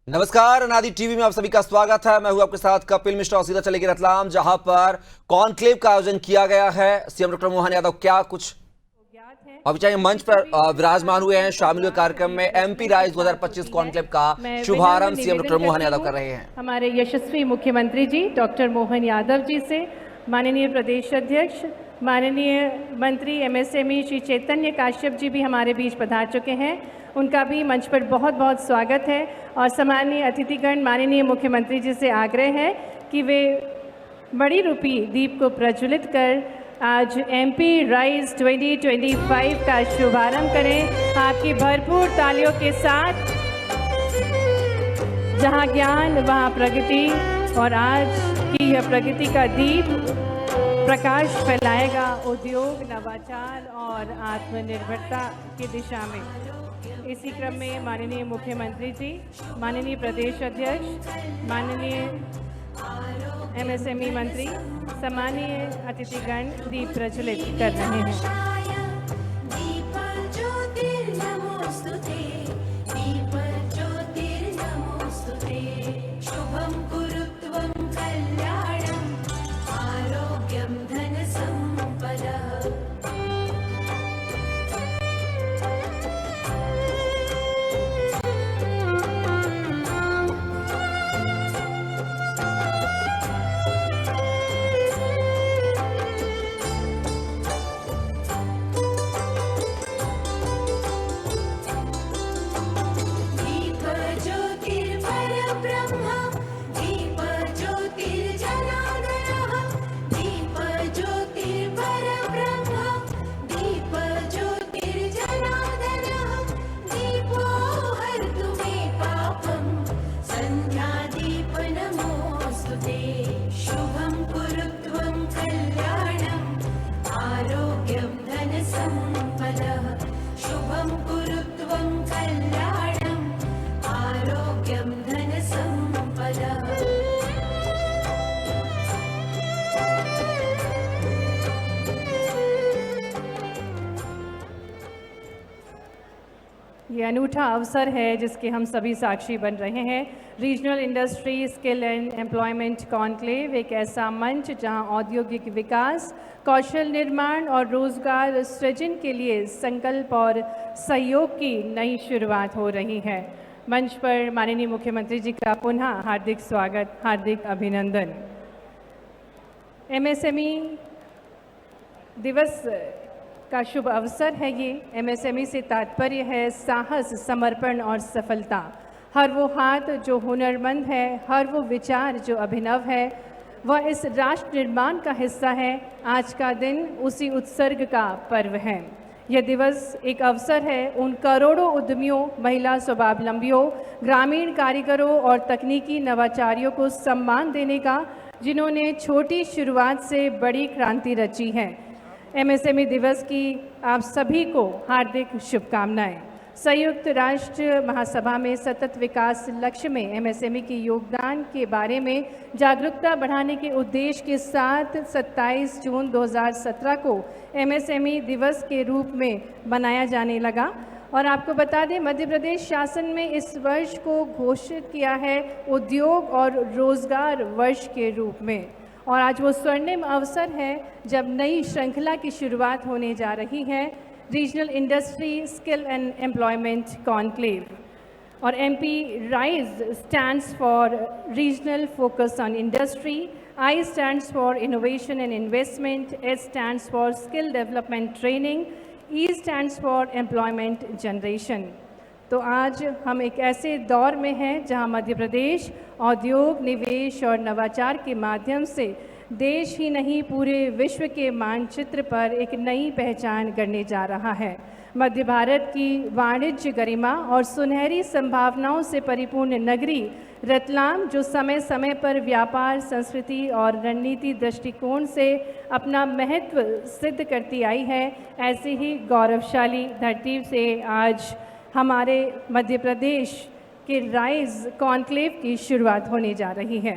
नमस्कार, अनादि टीवी में आप सभी का स्वागत है। मैं हूं आपके साथ कपिल मिश्रा और सीधा चलेगी रतलाम, जहां पर कॉन्क्लेव का आयोजन किया गया है। सीएम डॉक्टर मोहन यादव क्या कुछ अभी चाहिए मंच पर विराजमान हुए हैं, शामिल हुए कार्यक्रम में। एमपी राइज 2025 कॉन्क्लेव का शुभारंभ सीएम डॉक्टर मोहन यादव कर रहे हैं। हमारे यशस्वी मुख्यमंत्री जी डॉक्टर मोहन यादव जी से माननीय प्रदेश अध्यक्ष, माननीय मंत्री एमएसएमई श्री चैतन्य काश्यप जी भी हमारे बीच पधार चुके हैं। उनका भी मंच पर बहुत बहुत स्वागत है। और सम्मानीय अतिथिगण, माननीय मुख्यमंत्री जी से आग्रह है कि वे बड़ी रूपी दीप को प्रज्वलित कर आज एमपी राइज 2025 का शुभारंभ करें आपकी भरपूर तालियों के साथ। जहां ज्ञान वहां प्रगति, और आज की यह प्रगति का दीप प्रकाश फैलाएगा उद्योग, नवाचार और आत्मनिर्भरता की दिशा में। इसी क्रम में माननीय मुख्यमंत्री जी, माननीय प्रदेश अध्यक्ष, माननीय एमएसएमई मंत्री, सम्मानीय अतिथिगण दीप प्रज्वलित कर रहे हैं। ये अनूठा अवसर है जिसके हम सभी साक्षी बन रहे हैं। Regional industry skill and employment conclave एक ऐसा मंच जहां औद्योगिक विकास, कौशल निर्माण और रोजगार सृजन के लिए संकल्प और सहयोग की नई शुरुआत हो रही है। मंच पर माननीय मुख्यमंत्री जी का पुनः हार्दिक स्वागत, हार्दिक अभिनंदन। एमएसएमई दिवस का शुभ अवसर है ये। एमएसएमई से तात्पर्य है साहस, समर्पण और सफलता। हर वो हाथ जो हुनरमंद है, हर वो विचार जो अभिनव है, वह इस राष्ट्र निर्माण का हिस्सा है। आज का दिन उसी उत्सर्ग का पर्व है। यह दिवस एक अवसर है उन करोड़ों उद्यमियों, महिला स्वावलंबियों, ग्रामीण कारीगरों और तकनीकी नवाचारियों को सम्मान देने का जिन्होंने छोटी शुरुआत से बड़ी क्रांति रची है। एमएसएमई दिवस की आप सभी को हार्दिक शुभकामनाएं। संयुक्त राष्ट्र महासभा में सतत विकास लक्ष्य में एमएसएमई के योगदान के बारे में जागरूकता बढ़ाने के उद्देश्य के साथ 27 जून 2017 को एमएसएमई दिवस के रूप में मनाया जाने लगा। और आपको बता दें, मध्य प्रदेश शासन में इस वर्ष को घोषित किया है उद्योग और रोजगार वर्ष के रूप में। और आज वो स्वर्णिम अवसर है जब नई श्रृंखला की शुरुआत होने जा रही है, regional industry skill and employment conclave. और MP RISE stands for regional focus on industry, I stands for innovation and investment, S stands for skill development training, E stands for employment generation. तो आज हम एक ऐसे दौर में हैं जहां मध्य प्रदेश औद्योग, निवेश और नवाचार के माध्यम से देश ही नहीं पूरे विश्व के मानचित्र पर एक नई पहचान गढ़ने जा रहा है। मध्य भारत की वाणिज्य गरिमा और सुनहरी संभावनाओं से परिपूर्ण नगरी रतलाम, जो समय समय पर व्यापार, संस्कृति और रणनीति दृष्टिकोण से अपना महत्व सिद्ध करती आई है, ऐसी ही गौरवशाली धरती से आज हमारे मध्य प्रदेश के राइज कॉन्क्लेव की शुरुआत होने जा रही है।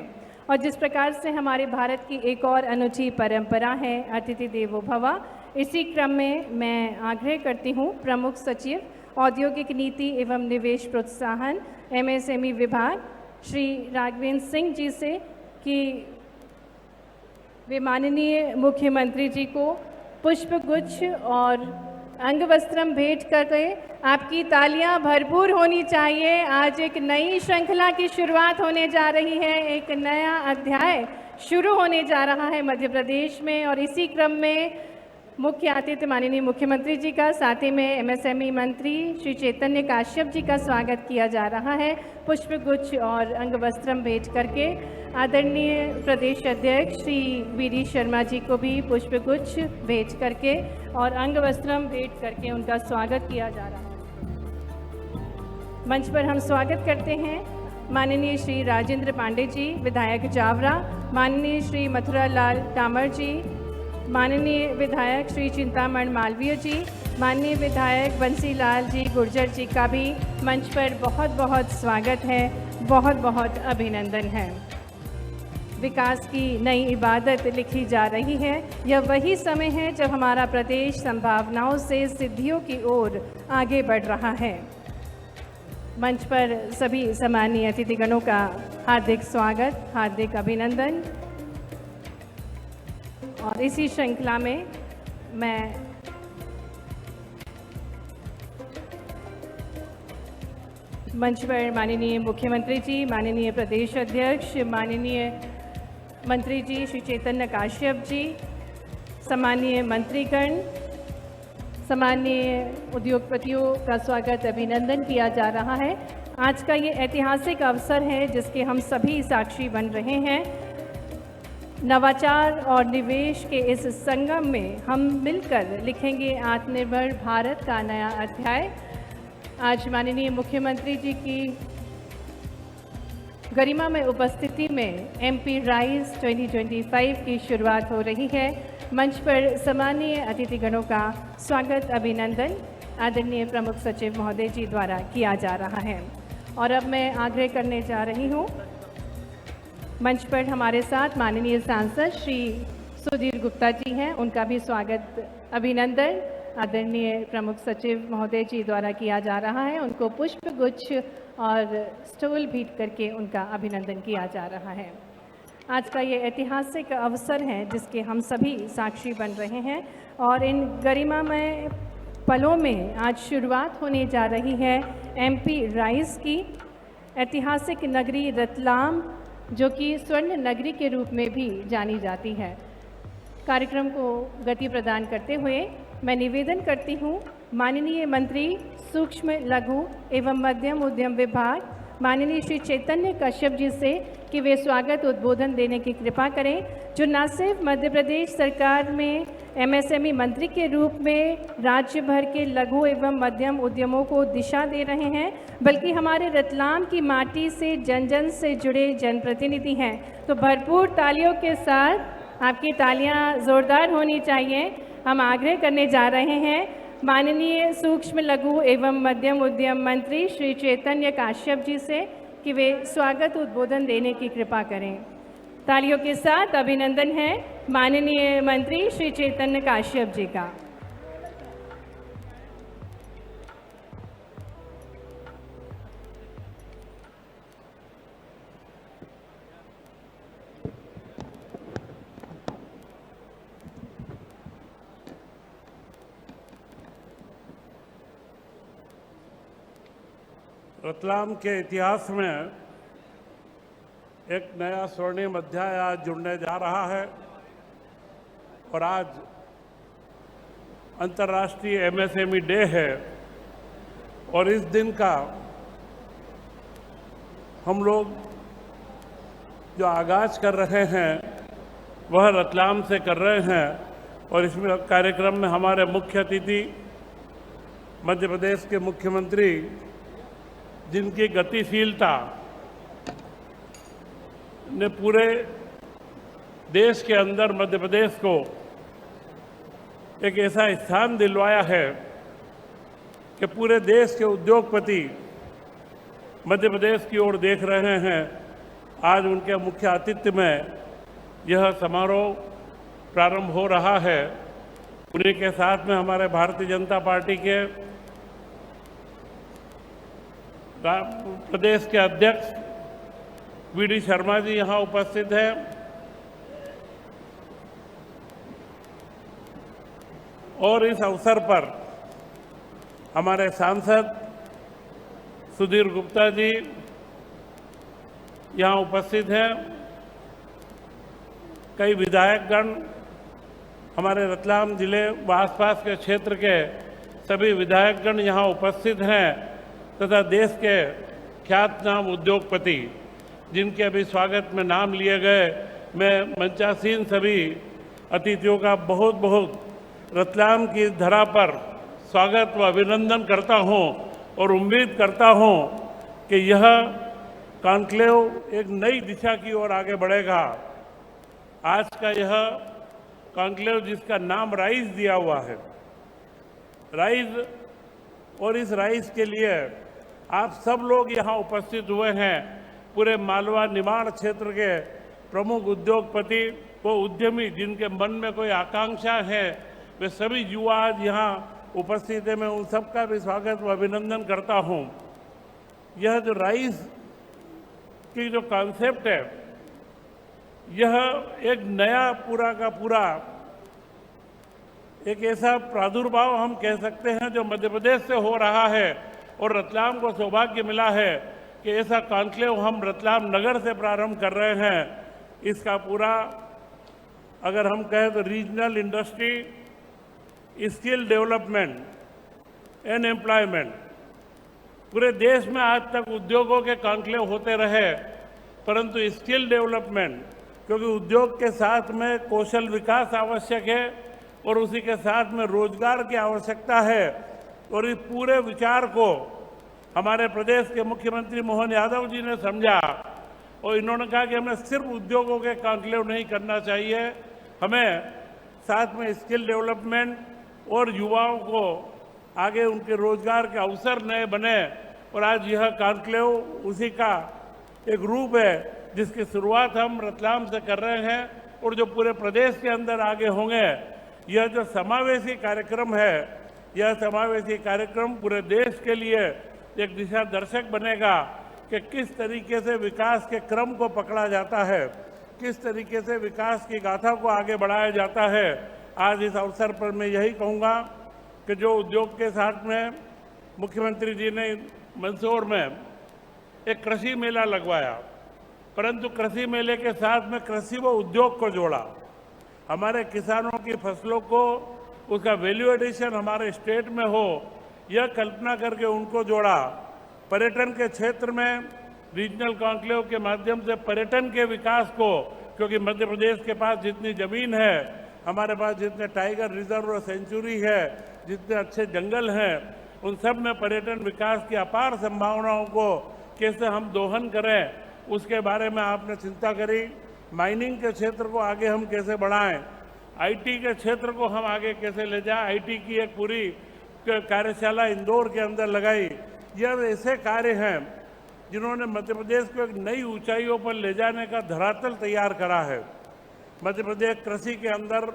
और जिस प्रकार से हमारे भारत की एक और अनूठी परंपरा है अतिथि देवो भव, इसी क्रम में मैं आग्रह करती हूँ प्रमुख सचिव औद्योगिक नीति एवं निवेश प्रोत्साहन MSME विभाग श्री राघवेंद्र सिंह जी से कि वे माननीय मुख्यमंत्री जी को पुष्प गुच्छ और अंग वस्त्रम भेंट करके आपकी तालियां भरपूर होनी चाहिए। आज एक नई श्रृंखला की शुरुआत होने जा रही है, एक नया अध्याय शुरू होने जा रहा है मध्य प्रदेश में, और इसी क्रम में मुख्य आतिथ्य माननीय मुख्यमंत्री जी का, साथ ही में MSME मंत्री श्री चैतन्य काश्यप जी का स्वागत किया जा रहा है। पुष्प गुच्छ और अंग वस्त्रम भेंट करके आदरणीय प्रदेश अध्यक्ष श्री VD शर्मा जी को भी पुष्प गुच्छ भेंट करके और अंग वस्त्रम भेंट करके उनका स्वागत किया जा रहा है। मंच पर हम स्वागत करते हैं माननीय श्री राजेंद्र पांडे जी, विधायक जावरा, माननीय श्री मथुरा लाल डामर जी, माननीय विधायक श्री चिंतामण मालवीय जी, माननीय विधायक बंसीलाल जी गुर्जर जी का भी मंच पर बहुत बहुत स्वागत है, बहुत बहुत अभिनंदन है। विकास की नई इबादत लिखी जा रही है। यह वही समय है जब हमारा प्रदेश संभावनाओं से सिद्धियों की ओर आगे बढ़ रहा है। मंच पर सभी सम्मानीय अतिथिगणों का हार्दिक स्वागत, हार्दिक अभिनंदन। और इसी श्रृंखला में मैं मंच पर माननीय मुख्यमंत्री जी, माननीय प्रदेश अध्यक्ष, माननीय मंत्री जी श्री चैतन्य काश्यप जी, सम्मानीय मंत्रीगण, सम्मानीय उद्योगपतियों का स्वागत, अभिनंदन किया जा रहा है। आज का ये ऐतिहासिक अवसर है जिसके हम सभी साक्षी बन रहे हैं। नवाचार और निवेश के इस संगम में हम मिलकर लिखेंगे आत्मनिर्भर भारत का नया अध्याय। आज माननीय मुख्यमंत्री जी की गरिमा में उपस्थिति में MP राइज 2025 की शुरुआत हो रही है। मंच पर सम्मानीय अतिथिगणों का स्वागत, अभिनंदन आदरणीय प्रमुख सचिव महोदय जी द्वारा किया जा रहा है। और अब मैं आग्रह करने जा रही हूँ, मंच पर हमारे साथ माननीय सांसद श्री सुधीर गुप्ता जी हैं, उनका भी स्वागत, अभिनंदन आदरणीय प्रमुख सचिव महोदय जी द्वारा किया जा रहा है। उनको पुष्प गुच्छ और स्टूल भेंट करके उनका अभिनंदन किया जा रहा है। आज का ये ऐतिहासिक अवसर है जिसके हम सभी साक्षी बन रहे हैं, और इन गरिमामय पलों में आज शुरुआत होने जा रही है MP राइज की। ऐतिहासिक नगरी रतलाम, जो कि स्वर्ण नगरी के रूप में भी जानी जाती है। कार्यक्रम को गति प्रदान करते हुए मैं निवेदन करती हूँ माननीय मंत्री सूक्ष्म लघु एवं मध्यम उद्यम विभाग माननीय श्री चैतन्य काश्यप जी से कि वे स्वागत उद्बोधन देने की कृपा करें, जो न सिर्फ मध्य प्रदेश सरकार में MSME मंत्री के रूप में राज्य भर के लघु एवं मध्यम उद्यमों को दिशा दे रहे हैं, बल्कि हमारे रतलाम की माटी से जन जन से जुड़े जनप्रतिनिधि हैं। तो भरपूर तालियों के साथ आपकी तालियां जोरदार होनी चाहिए। हम आग्रह करने जा रहे हैं माननीय सूक्ष्म लघु एवं मध्यम उद्यम मंत्री श्री चैतन्य काश्यप जी से कि वे स्वागत उद्बोधन देने की कृपा करें। तालियों के साथ अभिनंदन है माननीय मंत्री श्री चैतन्य काश्यप जी का। रतलाम के इतिहास में एक नया स्वर्णिम अध्याय आज जुड़ने जा रहा है, और आज अंतर्राष्ट्रीय MSME डे है। और इस दिन का हम लोग जो आगाज कर रहे हैं वह रतलाम से कर रहे हैं। और इसमें कार्यक्रम में हमारे मुख्य अतिथि मध्य प्रदेश के मुख्यमंत्री, जिनकी गतिशीलता ने पूरे देश के अंदर मध्य प्रदेश को एक ऐसा स्थान दिलवाया है कि पूरे देश के उद्योगपति मध्य प्रदेश की ओर देख रहे हैं। आज उनके मुख्य आतिथ्य में यह समारोह प्रारंभ हो रहा है। उन्हीं के साथ में हमारे भारतीय जनता पार्टी के प्रदेश के अध्यक्ष वीडी शर्मा जी यहाँ उपस्थित हैं, और इस अवसर पर हमारे सांसद सुधीर गुप्ता जी यहाँ उपस्थित हैं। कई विधायकगण, हमारे रतलाम जिले व आसपास के क्षेत्र के सभी विधायकगण यहाँ उपस्थित हैं तथा देश के ख्यातनाम उद्योगपति जिनके अभी स्वागत में नाम लिए गए, मैं मंचासीन सभी अतिथियों का बहुत बहुत रतलाम की धरा पर स्वागत व अभिनंदन करता हूं और उम्मीद करता हूं कि यह कॉन्क्लेव एक नई दिशा की ओर आगे बढ़ेगा। आज का यह कॉन्क्लेव जिसका नाम राइज दिया हुआ है, राइज, और इस राइज के लिए आप सब लोग यहाँ उपस्थित हुए हैं। पूरे मालवा निमाड़ क्षेत्र के प्रमुख उद्योगपति व उद्यमी जिनके मन में कोई आकांक्षा है, वे सभी युवा आज यहाँ उपस्थित है। मैं उन सबका भी स्वागत व अभिनंदन करता हूँ। यह जो राइज की जो कॉन्सेप्ट है, यह एक नया पूरा का पूरा एक ऐसा प्रादुर्भाव हम कह सकते हैं जो मध्य प्रदेश से हो रहा है, और रतलाम को सौभाग्य मिला है कि ऐसा कॉन्क्लेव हम रतलाम नगर से प्रारंभ कर रहे हैं। इसका पूरा अगर हम कहें तो regional industry, skill development and employment, पूरे देश में आज तक उद्योगों के कॉन्क्लेव होते रहे, परंतु स्किल डेवलपमेंट, क्योंकि उद्योग के साथ में कौशल विकास आवश्यक है और उसी के साथ में रोजगार की आवश्यकता है, और इस पूरे विचार को हमारे प्रदेश के मुख्यमंत्री मोहन यादव जी ने समझा और इन्होंने कहा कि हमें सिर्फ उद्योगों के कॉन्क्लेव नहीं करना चाहिए, हमें साथ में स्किल डेवलपमेंट और युवाओं को आगे उनके रोजगार के अवसर नए बने। और आज यह कॉन्क्लेव उसी का एक रूप है जिसकी शुरुआत हम रतलाम से कर रहे हैं और जो पूरे प्रदेश के अंदर आगे होंगे। यह जो समावेशी कार्यक्रम है, यह समावेशी कार्यक्रम पूरे देश के लिए एक दिशा दर्शक बनेगा कि किस तरीके से विकास के क्रम को पकड़ा जाता है, किस तरीके से विकास की गाथा को आगे बढ़ाया जाता है। आज इस अवसर पर मैं यही कहूँगा कि जो उद्योग के साथ में मुख्यमंत्री जी ने मंदसौर में एक कृषि मेला लगवाया, परंतु कृषि मेले के साथ में कृषि व उद्योग को जोड़ा, हमारे किसानों की फसलों को उसका वैल्यू एडिशन हमारे स्टेट में हो, यह कल्पना करके उनको जोड़ा। पर्यटन के क्षेत्र में रीजनल कॉन्क्लेव के माध्यम से पर्यटन के विकास को, क्योंकि मध्य प्रदेश के पास जितनी जमीन है, हमारे पास जितने टाइगर रिजर्व और सेंचुरी है, जितने अच्छे जंगल हैं, उन सब में पर्यटन विकास की अपार संभावनाओं को कैसे हम दोहन करें, उसके बारे में आपने चिंता करी। माइनिंग के क्षेत्र को आगे हम कैसे बढ़ाएं, आईटी के क्षेत्र को हम आगे कैसे ले जाएं, आईटी की एक पूरी कार्यशाला इंदौर के अंदर लगाई। यह ऐसे कार्य हैं जिन्होंने मध्य प्रदेश को एक नई ऊंचाइयों पर ले जाने का धरातल तैयार करा है। मध्य प्रदेश कृषि के अंदर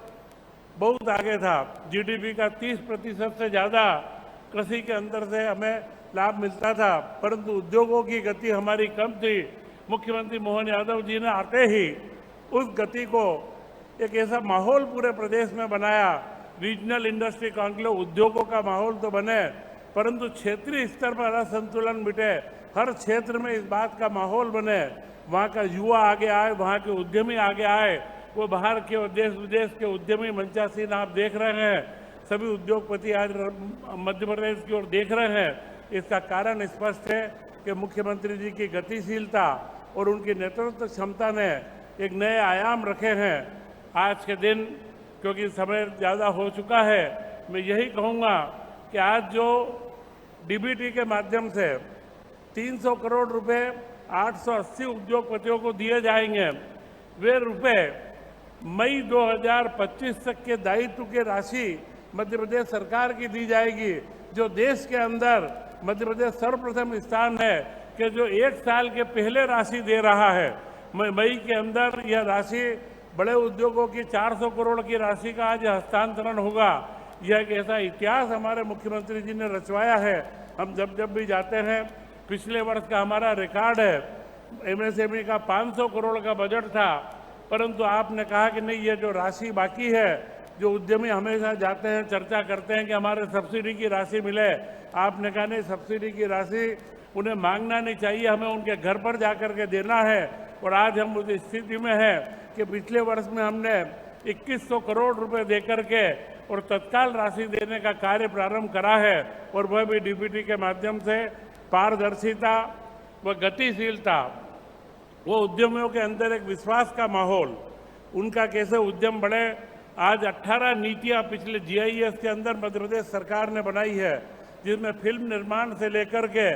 बहुत आगे था, जीडीपी का 30% से ज़्यादा कृषि के अंदर से हमें लाभ मिलता था, परंतु उद्योगों की गति हमारी कम थी। मुख्यमंत्री मोहन यादव जी ने आते ही उस गति को एक ऐसा माहौल पूरे प्रदेश में बनाया, रीजनल इंडस्ट्री कॉन्क्लेव, उद्योगों का माहौल तो बने, परंतु क्षेत्रीय स्तर पर असंतुलन मिटे, हर क्षेत्र में इस बात का माहौल बने, वहाँ का युवा आगे आए, वहाँ के उद्यमी आगे आए, वो बाहर के और देश विदेश के उद्यमी मंचासीन आप देख रहे हैं, सभी उद्योगपति आज मध्य प्रदेश की ओर देख रहे हैं। इसका कारण स्पष्ट है कि मुख्यमंत्री जी की गतिशीलता और उनकी नेतृत्व क्षमता ने एक नए आयाम रखे हैं। आज के दिन, क्योंकि समय ज़्यादा हो चुका है, मैं यही कहूँगा कि आज जो डीबीटी के माध्यम से 300 करोड़ रुपए 880 उद्योगपतियों को दिए जाएंगे, वे रुपए मई 2025 तक के दायित्व की राशि मध्य प्रदेश सरकार की दी जाएगी, जो देश के अंदर मध्य प्रदेश सर्वप्रथम स्थान है कि जो एक साल के पहले राशि दे रहा है। मई के अंदर यह राशि बड़े उद्योगों की 400 करोड़ की राशि का आज हस्तांतरण होगा। यह एक ऐसा इतिहास हमारे मुख्यमंत्री जी ने रचवाया है। हम जब जब भी जाते हैं, पिछले वर्ष का हमारा रिकॉर्ड है। एमएसएमई का 500 करोड़ का बजट था, परंतु आपने कहा कि नहीं, ये जो राशि बाकी है, जो उद्यमी हमेशा जाते हैं चर्चा करते हैं कि हमारे सब्सिडी की राशि मिले, आपने कहा नहीं, सब्सिडी की राशि उन्हें मांगना नहीं चाहिए, हमें उनके घर पर जाकर के देना है। और आज हम उस स्थिति में हैं कि पिछले वर्ष में हमने 2100 करोड़ रुपए देकर के और तत्काल राशि देने का कार्य प्रारंभ करा है, और वह भी डीबीटी के माध्यम से पारदर्शिता व गतिशीलता, वो उद्यमियों के अंदर एक विश्वास का माहौल, उनका कैसे उद्यम बढ़े। आज 18 नीतियां पिछले जीआईएस के अंदर मध्य प्रदेश सरकार ने बनाई है, जिसमें फिल्म निर्माण से लेकर के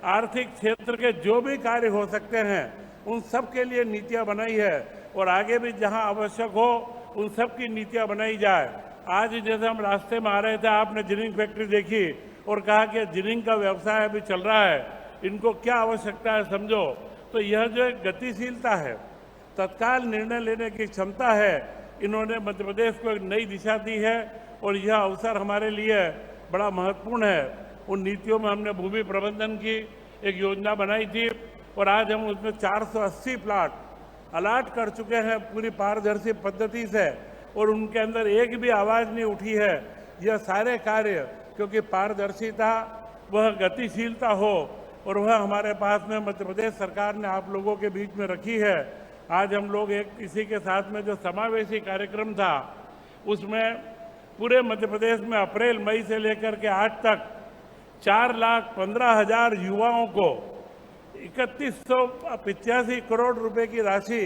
आर्थिक क्षेत्र के जो भी कार्य हो सकते हैं उन सब के लिए नीतियां बनाई है, और आगे भी जहां आवश्यक हो उन सब की नीतियां बनाई जाए। आज ही जैसे हम रास्ते में आ रहे थे, आपने जिनिंग फैक्ट्री देखी और कहा कि जिनिंग का व्यवसाय अभी चल रहा है, इनको क्या आवश्यकता है समझो। तो यह जो एक गतिशीलता है, तत्काल निर्णय लेने की क्षमता है, इन्होंने मध्य प्रदेश को एक नई दिशा दी है, और यह अवसर हमारे लिए बड़ा महत्वपूर्ण है। उन नीतियों में हमने भूमि प्रबंधन की एक योजना बनाई थी, और आज हम उसमें 480 प्लाट अलाट कर चुके हैं पूरी पारदर्शी पद्धति से, और उनके अंदर एक भी आवाज़ नहीं उठी है। यह सारे कार्य क्योंकि पारदर्शिता, वह गतिशीलता हो, और वह हमारे पास में मध्य प्रदेश सरकार ने आप लोगों के बीच में रखी है। आज हम लोग एक इसी के साथ में जो समावेशी कार्यक्रम था, उसमें पूरे मध्य प्रदेश में अप्रैल मई से लेकर के आज तक 4,15,000 युवाओं को 3185 करोड़ रुपए की राशि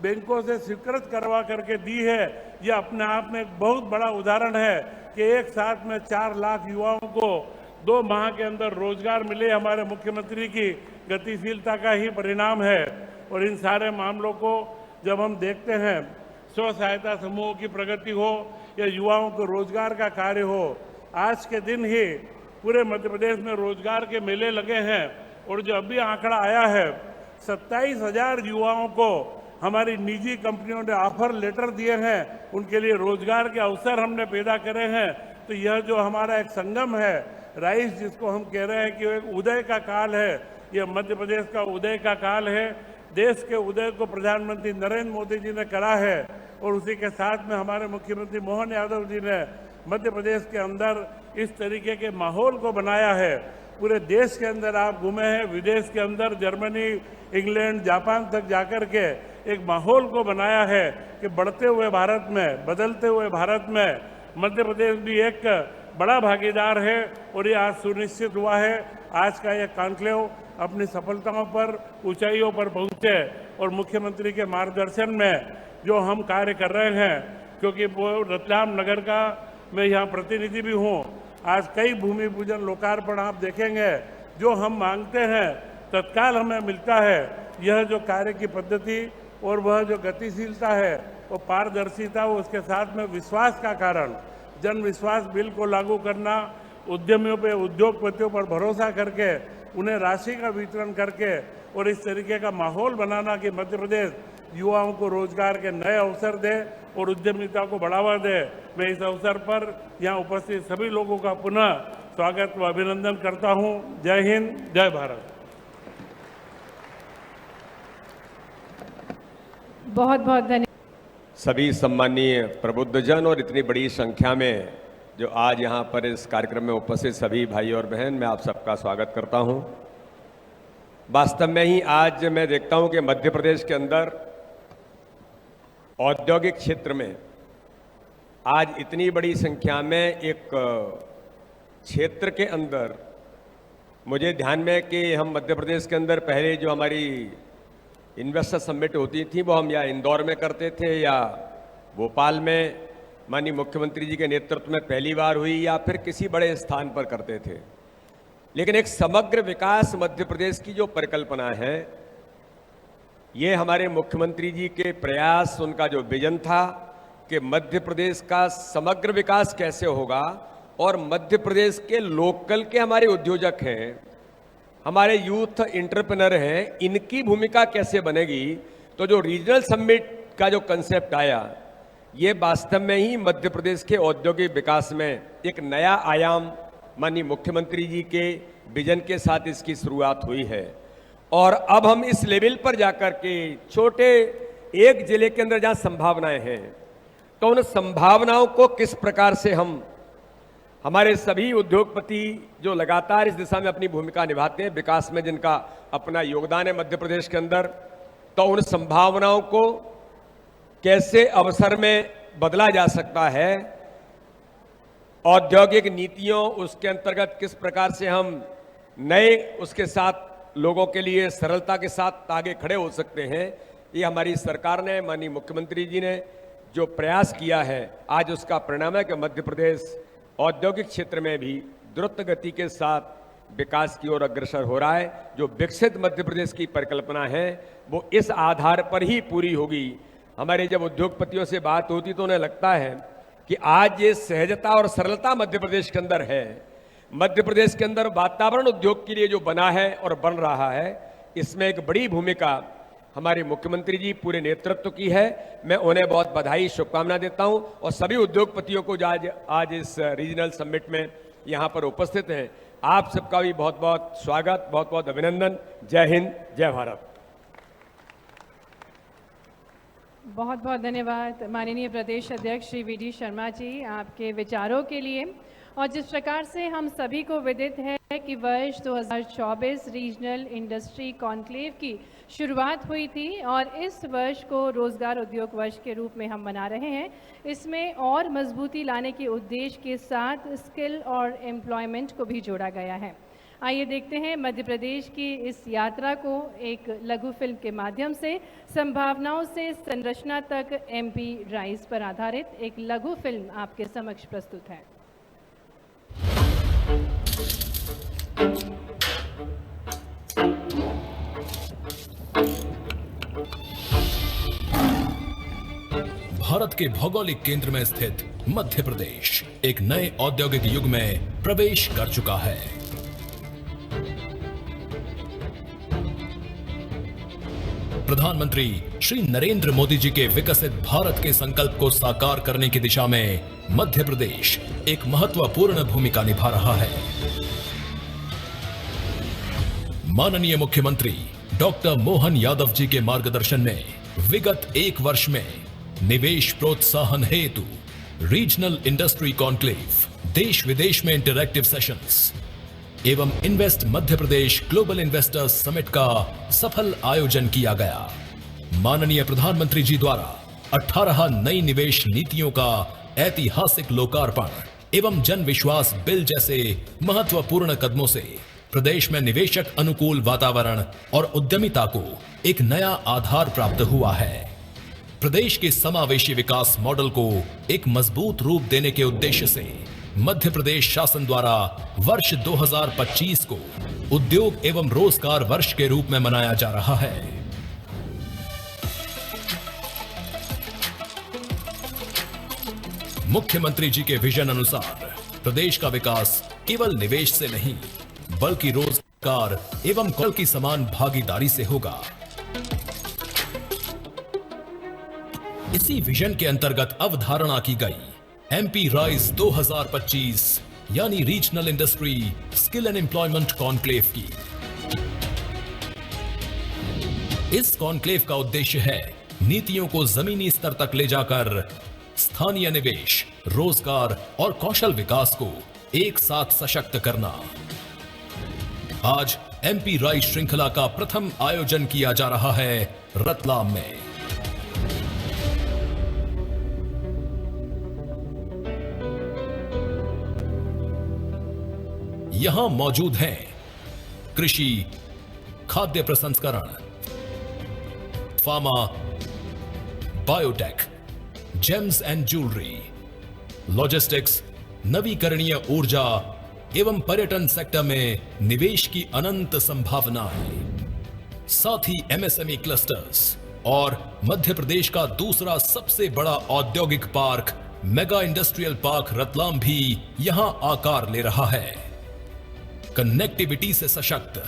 बैंकों से स्वीकृत करवा करके दी है। यह अपने आप में एक बहुत बड़ा उदाहरण है कि एक साथ में 4 लाख युवाओं को 2 माह के अंदर रोजगार मिले, हमारे मुख्यमंत्री की गतिशीलता का ही परिणाम है। और इन सारे मामलों को जब हम देखते हैं, स्व सहायता समूहों की प्रगति हो या युवाओं को रोजगार का कार्य हो, आज के दिन ही पूरे मध्य प्रदेश में रोजगार के मेले लगे हैं, और जो अभी आंकड़ा आया है 27,000 युवाओं को हमारी निजी कंपनियों ने ऑफर लेटर दिए हैं, उनके लिए रोजगार के अवसर हमने पैदा करे हैं। तो यह जो हमारा एक संगम है, राइस जिसको हम कह रहे हैं कि एक उदय का काल है, यह मध्य प्रदेश का उदय का काल है। देश के उदय को प्रधानमंत्री नरेंद्र मोदी जी ने करा है, और उसी के साथ में हमारे मुख्यमंत्री मोहन यादव जी ने मध्य प्रदेश के अंदर इस तरीके के माहौल को बनाया है। पूरे देश के अंदर आप घूमे हैं, विदेश के अंदर जर्मनी, इंग्लैंड, जापान तक जाकर के एक माहौल को बनाया है कि बढ़ते हुए भारत में, बदलते हुए भारत में मध्य प्रदेश भी एक बड़ा भागीदार है। और ये आज सुनिश्चित हुआ है, आज का ये कॉन्क्लेव अपनी सफलताओं पर, ऊंचाइयों पर पहुंचे, और मुख्यमंत्री के मार्गदर्शन में जो हम कार्य कर रहे हैं, क्योंकि वो रतलाम नगर का मैं यहाँ प्रतिनिधि भी हूँ। आज कई भूमि पूजन लोकार्पण आप देखेंगे, जो हम मांगते हैं तत्काल हमें मिलता है। यह जो कार्य की पद्धति और वह जो गतिशीलता है, वो पारदर्शिता, उसके साथ में विश्वास का कारण, जन विश्वास बिल को लागू करना, उद्यमियों पे, उद्योगपतियों पर भरोसा करके उन्हें राशि का वितरण करके, और इस तरीके का माहौल बनाना कि मध्य प्रदेश युवाओं को रोजगार के नए अवसर दे और उद्यमिता को बढ़ावा दे। मैं इस अवसर पर यहाँ उपस्थित सभी लोगों का पुनः स्वागत व अभिनंदन करता हूँ। जय हिंद, जय भारत। बहुत बहुत धन्यवाद। सभी सम्मानीय प्रबुद्धजन और इतनी बड़ी संख्या में जो आज यहाँ पर इस कार्यक्रम में उपस्थित सभी भाई और बहन, मैं आप सबका स्वागत करता हूँ। वास्तव में ही आज मैं देखता हूँ कि मध्य प्रदेश के अंदर औद्योगिक क्षेत्र में आज इतनी बड़ी संख्या में एक क्षेत्र के अंदर, मुझे ध्यान में कि हम मध्य प्रदेश के अंदर पहले जो हमारी इन्वेस्टर समिट होती थी वो हम या इंदौर में करते थे या भोपाल में माननीय मुख्यमंत्री जी के नेतृत्व में पहली बार हुई, या फिर किसी बड़े स्थान पर करते थे। लेकिन एक समग्र विकास मध्य प्रदेश की जो परिकल्पना है, ये हमारे मुख्यमंत्री जी के प्रयास, उनका जो विजन था कि मध्य प्रदेश का समग्र विकास कैसे होगा, और मध्य प्रदेश के लोकल के हमारे उद्योजक हैं, हमारे यूथ एंटरप्रेन्योर हैं, इनकी भूमिका कैसे बनेगी। तो जो रीजनल समिट का जो कंसेप्ट आया, ये वास्तव में ही मध्य प्रदेश के औद्योगिक विकास में एक नया आयाम माननीय मुख्यमंत्री जी के विजन के साथ इसकी शुरुआत हुई है और अब हम इस लेवल पर जाकर के छोटे एक जिले के अंदर जहां संभावनाएं हैं तो उन संभावनाओं को किस प्रकार से हम हमारे सभी उद्योगपति जो लगातार इस दिशा में अपनी भूमिका निभाते हैं, विकास में जिनका अपना योगदान है मध्य प्रदेश के अंदर, तो उन संभावनाओं को कैसे अवसर में बदला जा सकता है, औद्योगिक नीतियों उसके अंतर्गत किस प्रकार से हम नए उसके साथ लोगों के लिए सरलता के साथ आगे खड़े हो सकते हैं, ये हमारी सरकार ने, माननीय मुख्यमंत्री जी ने जो प्रयास किया है, आज उसका परिणाम है कि मध्य प्रदेश औद्योगिक क्षेत्र में भी द्रुत गति के साथ विकास की ओर अग्रसर हो रहा है। जो विकसित मध्य प्रदेश की परिकल्पना है वो इस आधार पर ही पूरी होगी। हमारे जब उद्योगपतियों से बात होती तो उन्हें लगता है कि आज ये सहजता और सरलता मध्य प्रदेश के अंदर है, मध्य प्रदेश के अंदर वातावरण उद्योग के लिए जो बना है और बन रहा है, इसमें एक बड़ी भूमिका हमारे मुख्यमंत्री जी पूरे नेतृत्व की है। मैं उन्हें बहुत बधाई शुभकामना देता हूं और सभी उद्योगपतियों को जो आज इस रीजनल समिट में यहां पर उपस्थित हैं, आप सबका भी बहुत बहुत स्वागत, बहुत बहुत अभिनंदन। जय हिंद, जय भारत। बहुत बहुत धन्यवाद माननीय प्रदेश अध्यक्ष श्री वी डी शर्मा जी आपके विचारों के लिए। और जिस प्रकार से हम सभी को विदित है कि वर्ष 2024 रीजनल इंडस्ट्री कॉन्क्लेव की शुरुआत हुई थी और इस वर्ष को रोजगार उद्योग वर्ष के रूप में हम मना रहे हैं। इसमें और मजबूती लाने के उद्देश्य के साथ स्किल और एम्प्लॉयमेंट को भी जोड़ा गया है। आइए देखते हैं मध्य प्रदेश की इस यात्रा को एक लघु फिल्म के माध्यम से संभावनाओं से संरचना तक MP राइज पर आधारित एक लघु फिल्म आपके समक्ष प्रस्तुत है। भारत के भौगोलिक केंद्र में स्थित मध्य प्रदेश एक नए औद्योगिक युग में प्रवेश कर चुका है। प्रधानमंत्री श्री नरेंद्र मोदी जी के विकसित भारत के संकल्प को साकार करने की दिशा में मध्य प्रदेश एक महत्वपूर्ण भूमिका निभा रहा है। माननीय मुख्यमंत्री डॉक्टर मोहन यादव जी के मार्गदर्शन में विगत एक वर्ष में निवेश प्रोत्साहन हेतु रीजनल इंडस्ट्री कॉन्क्लेव, देश विदेश में इंटरैक्टिव सेशंस एवं invest Madhya Pradesh global investors summit का सफल आयोजन किया गया। माननीय प्रधानमंत्री जी द्वारा 18 नई निवेश नीतियों का ऐतिहासिक लोकार्पण एवं जन विश्वास बिल जैसे महत्वपूर्ण कदमों से प्रदेश में निवेशक अनुकूल वातावरण और उद्यमिता को एक नया आधार प्राप्त हुआ है। प्रदेश के समावेशी विकास मॉडल को एक मजबूत रूप देने के उद्देश्य से मध्य प्रदेश शासन द्वारा वर्ष 2025 को उद्योग एवं रोजगार वर्ष के रूप में मनाया जा रहा है। मुख्यमंत्री जी के विजन अनुसार प्रदेश का विकास केवल निवेश से नहीं बल्कि रोजगार एवं कौशल की समान भागीदारी से होगा। इसी विजन के अंतर्गत अवधारणा की गई MP राइज 2025 यानी regional industry skill and employment conclave की। इस कॉन्क्लेव का उद्देश्य है नीतियों को जमीनी स्तर तक ले जाकर स्थानीय निवेश, रोजगार और कौशल विकास को एक साथ सशक्त करना। आज MP राइज श्रृंखला का प्रथम आयोजन किया जा रहा है रतलाम में। यहां मौजूद हैं कृषि, खाद्य प्रसंस्करण, pharma, biotech, James and jewellery, logistics, नवीकरणीय ऊर्जा एवं पर्यटन सेक्टर में निवेश की अनंत संभावनाएं, साथ ही MSME क्लस्टर्स और मध्य प्रदेश का दूसरा सबसे बड़ा औद्योगिक park mega industrial park Ratlam भी यहां आकार ले रहा है। कनेक्टिविटी से सशक्त,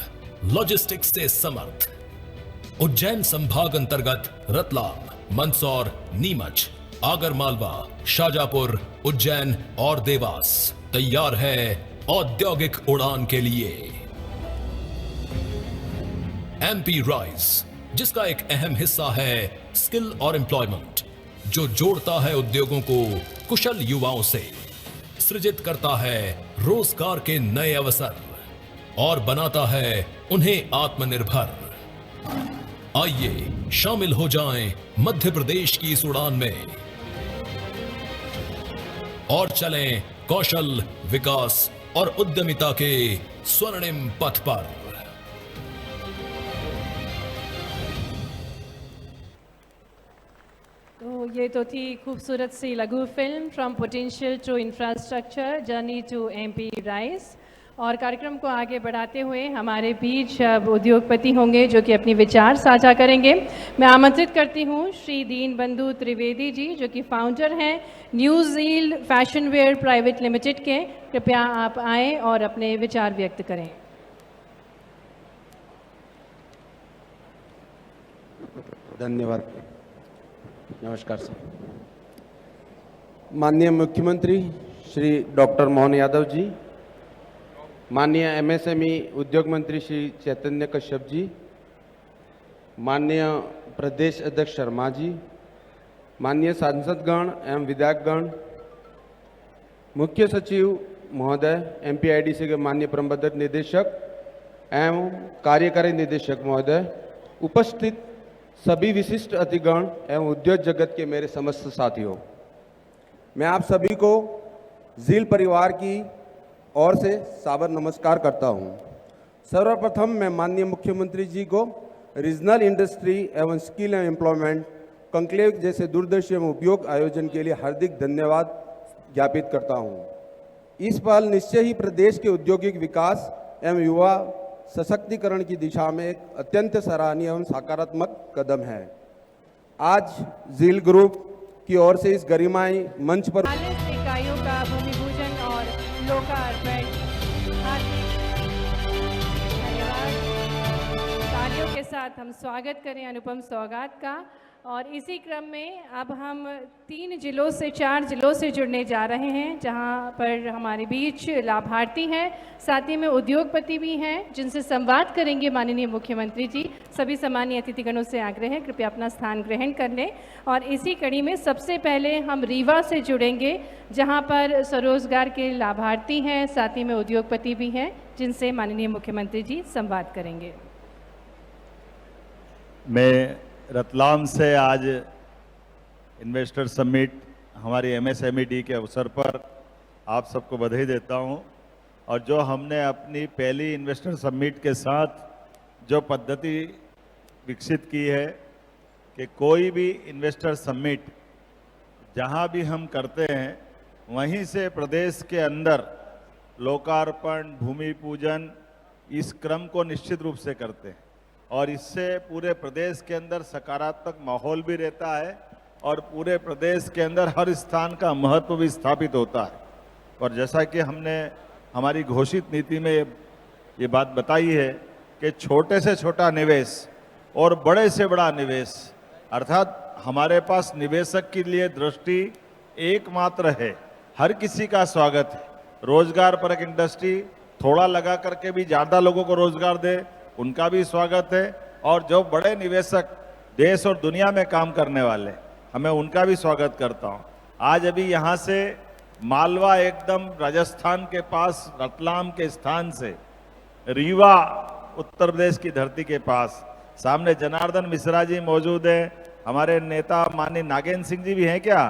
लॉजिस्टिक्स से समर्थ उज्जैन संभाग अंतर्गत रतलाम, मंदसौर, नीमच, आगरमालवा, शाजापुर, उज्जैन और देवास तैयार है औद्योगिक उड़ान के लिए। एमपी राइज, जिसका एक अहम हिस्सा है स्किल और एम्प्लॉयमेंट, जो जोड़ता है उद्योगों को कुशल युवाओं से, सृजित करता है रोजगार के नए अवसर और बनाता है उन्हें आत्मनिर्भर। आइए शामिल हो जाएं मध्य प्रदेश की इस उड़ान में और चलें कौशल, विकास और उद्यमिता के स्वर्णिम पथ पर। तो ये तो थी खूबसूरत सी लघु film from potential to infrastructure journey to MP rise. और कार्यक्रम को आगे बढ़ाते हुए हमारे बीच अब उद्योगपति होंगे जो कि अपनी विचार साझा करेंगे। मैं आमंत्रित करती हूँ श्री दीनबंधु त्रिवेदी जी, जो कि फाउंडर हैं New Zeal Fashion Wear Private Limited के। कृपया आप आएँ और अपने विचार व्यक्त करें। धन्यवाद। नमस्कार सर। माननीय मुख्यमंत्री श्री डॉक्टर मोहन यादव जी, माननीय एमएसएमई उद्योग मंत्री श्री चैतन्य कश्यप जी, माननीय प्रदेश अध्यक्ष शर्मा जी, माननीय सांसदगण एवं विधायकगण, मुख्य सचिव महोदय, एमपीआईडीसी के माननीय प्रबंधक निदेशक एवं कार्यकारी निदेशक महोदय, उपस्थित सभी विशिष्ट अतिथिगण एवं उद्योग जगत के मेरे समस्त साथियों, मैं आप सभी को ज़ील परिवार की ओर से सादर नमस्कार करता हूं। सर्वप्रथम मैं माननीय मुख्यमंत्री जी को रीजनल इंडस्ट्री एवं स्किल एंड एम्प्लॉयमेंट कंक्लेव जैसे दूरदर्शी एवं उपयोग आयोजन के लिए हार्दिक धन्यवाद ज्ञापित करता हूं। इस पहल निश्चय ही प्रदेश के औद्योगिक विकास एवं युवा सशक्तिकरण की दिशा में एक अत्यंत सराहनीय एवं सकारात्मक कदम है। आज ज़ील ग्रुप की ओर से इस गरिमाई मंच पर 40 इकाइयों का भूमि पूजन और लोकार्पण। धन्यवाद। तालियों के साथ हम स्वागत करें अनुपम सौगात का। और इसी क्रम में अब हम 3 जिलों से 4 जिलों से जुड़ने जा रहे हैं, जहां पर हमारे बीच लाभार्थी हैं, साथ ही में उद्योगपति भी हैं, जिनसे संवाद करेंगे माननीय मुख्यमंत्री जी। सभी सम्मानीय अतिथिगणों से आग्रह है कृपया अपना स्थान ग्रहण कर लें। और इसी कड़ी में सबसे पहले हम रीवा से जुड़ेंगे, जहां पर स्वरोजगार के लाभार्थी हैं, साथ ही में उद्योगपति भी हैं, जिनसे माननीय मुख्यमंत्री जी संवाद करेंगे। मैं रतलाम से आज इन्वेस्टर समिट हमारी एमएसएमई के अवसर पर आप सबको बधाई देता हूं। और जो हमने अपनी पहली इन्वेस्टर समिट के साथ जो पद्धति विकसित की है कि कोई भी इन्वेस्टर समिट जहां भी हम करते हैं वहीं से प्रदेश के अंदर लोकार्पण, भूमि पूजन, इस क्रम को निश्चित रूप से करते हैं और इससे पूरे प्रदेश के अंदर सकारात्मक माहौल भी रहता है और पूरे प्रदेश के अंदर हर स्थान का महत्व भी स्थापित होता है। और जैसा कि हमने हमारी घोषित नीति में ये बात बताई है कि छोटे से छोटा निवेश और बड़े से बड़ा निवेश, अर्थात हमारे पास निवेशक के लिए दृष्टि एकमात्र है, हर किसी का स्वागत है। रोजगार परक इंडस्ट्री थोड़ा लगा करके भी ज़्यादा लोगों को रोजगार दे, उनका भी स्वागत है। और जो बड़े निवेशक देश और दुनिया में काम करने वाले, हमें उनका भी स्वागत करता हूं। आज अभी यहाँ से मालवा, एकदम राजस्थान के पास रतलाम के स्थान से, रीवा उत्तर प्रदेश की धरती के पास, सामने जनार्दन मिश्रा जी मौजूद है, हमारे नेता माननीय नागेंद्र सिंह जी भी हैं क्या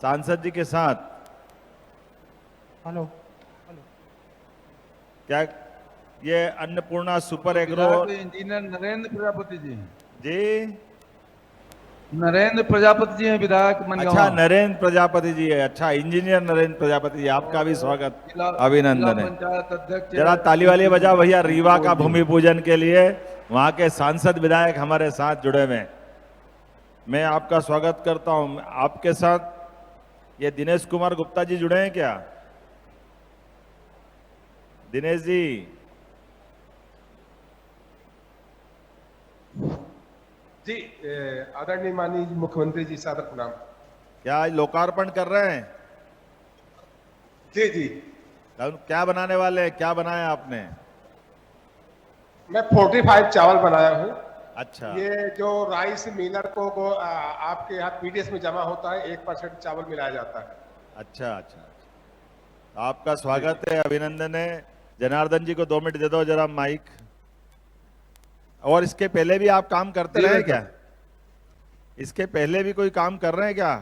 सांसद जी के साथ? हेलो क्या ये Annapurna super agro engineer Narendra Prajapati ji हैं। जी, नरेंद्र प्रजापति जी हैं, विधायक मनगांव। अच्छा, नरेंद्र प्रजापति जी है। अच्छा, इंजीनियर नरेंद्र प्रजापति जी, आपका भी स्वागत, अभिनंदन है। पंचायत अध्यक्ष जरा ताली वाली बजा भैया रीवा का भूमि पूजन के लिए। वहां के सांसद विधायक हमारे साथ जुड़े हुए हैं, मैं आपका स्वागत करता हूं। आपके साथ ये दिनेश कुमार गुप्ता जी जुड़े हैं क्या? दिनेश जी, जी आदरणीय माननीय मुख्यमंत्री जी, सादर प्रणाम। क्या आज लोकार्पण कर रहे हैं? जी जी, अब क्या बनाने वाले हैं, क्या बनाया आपने? मैं 45 चावल बनाया हूँ। अच्छा, ये जो राइस मिलर को आपके यहाँ पीडीएस में जमा होता है, 1% चावल मिलाया जाता है। अच्छा, अच्छा, अच्छा। आपका स्वागत है, अभिनंदन है। जनार्दन जी को 2 मिनट दे दो जरा माइक। और इसके पहले भी आप काम करते जी, रहे बिल्कुल। क्या? इसके पहले भी कोई काम कर रहे हैं क्या?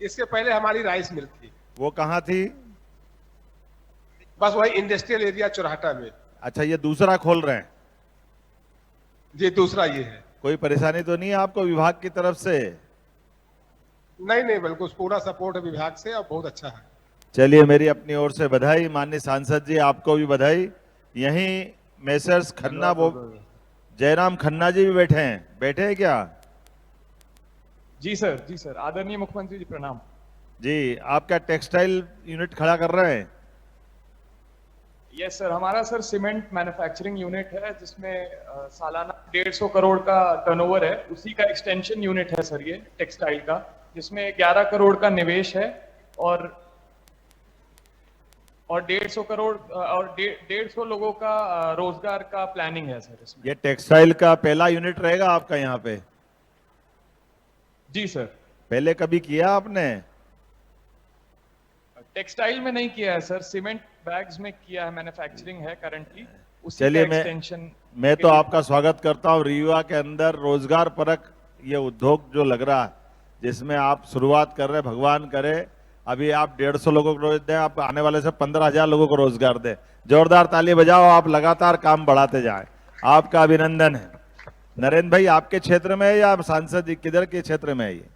इसके पहले हमारी राइस मिल थी, वो कहाँ थी? बस वही इंडस्ट्रियल एरिया चौराहा में। अच्छा, ये दूसरा खोल रहे हैं। जी, दूसरा ये है। कोई परेशानी तो नहीं है आपको विभाग की तरफ से? नहीं नहीं, बिल्कुल पूरा सपोर्ट है विभाग से और बहुत अच्छा है। चलिए, मेरी अपनी ओर से बधाई। माननीय सांसद जी, आपको भी बधाई। यहीं मेसर्स खन्ना वो जयराम खन्ना जी भी बैठे हैं क्या? जी सर, आदरणीय मुख्यमंत्री जी प्रणाम। जी, आप क्या टेक्सटाइल यूनिट खड़ा कर रहे हैं? यस सर, हमारा सर सीमेंट मैन्युफैक्चरिंग यूनिट है जिसमें सालाना 150 करोड़ का टर्नओवर है। उसी का एक्सटेंशन यूनिट है सर ये टेक्सटाइल का, जिसमें 11 करोड़ का निवेश है और 150 करोड़ और 150 लोगों का रोजगार का प्लानिंग है सर इसमें। ये टेक्सटाइल का पहला यूनिट रहेगा आपका यहाँ पे? जी सर। पहले कभी किया आपने? टेक्सटाइल में नहीं किया है सर, सीमेंट बैग्स में किया है, मैन्युफैक्चरिंग है करंटली। उसी चलिए, का एक्सटेंशन मैं तो आपका स्वागत करता हूँ। रीवा के अंदर रोजगार परक ये उद्योग जो लग रहा है, जिसमें आप शुरुआत कर रहे हैं, भगवान करे अभी आप 150 लोगों को रोज दें, आप आने वाले से 15,000 लोगों को रोजगार दें। जोरदार ताली बजाओ, आप लगातार काम बढ़ाते जाएं। आपका अभिनंदन है। नरेंद्र भाई, आपके क्षेत्र में है या सांसद जी किधर के क्षेत्र में है ये?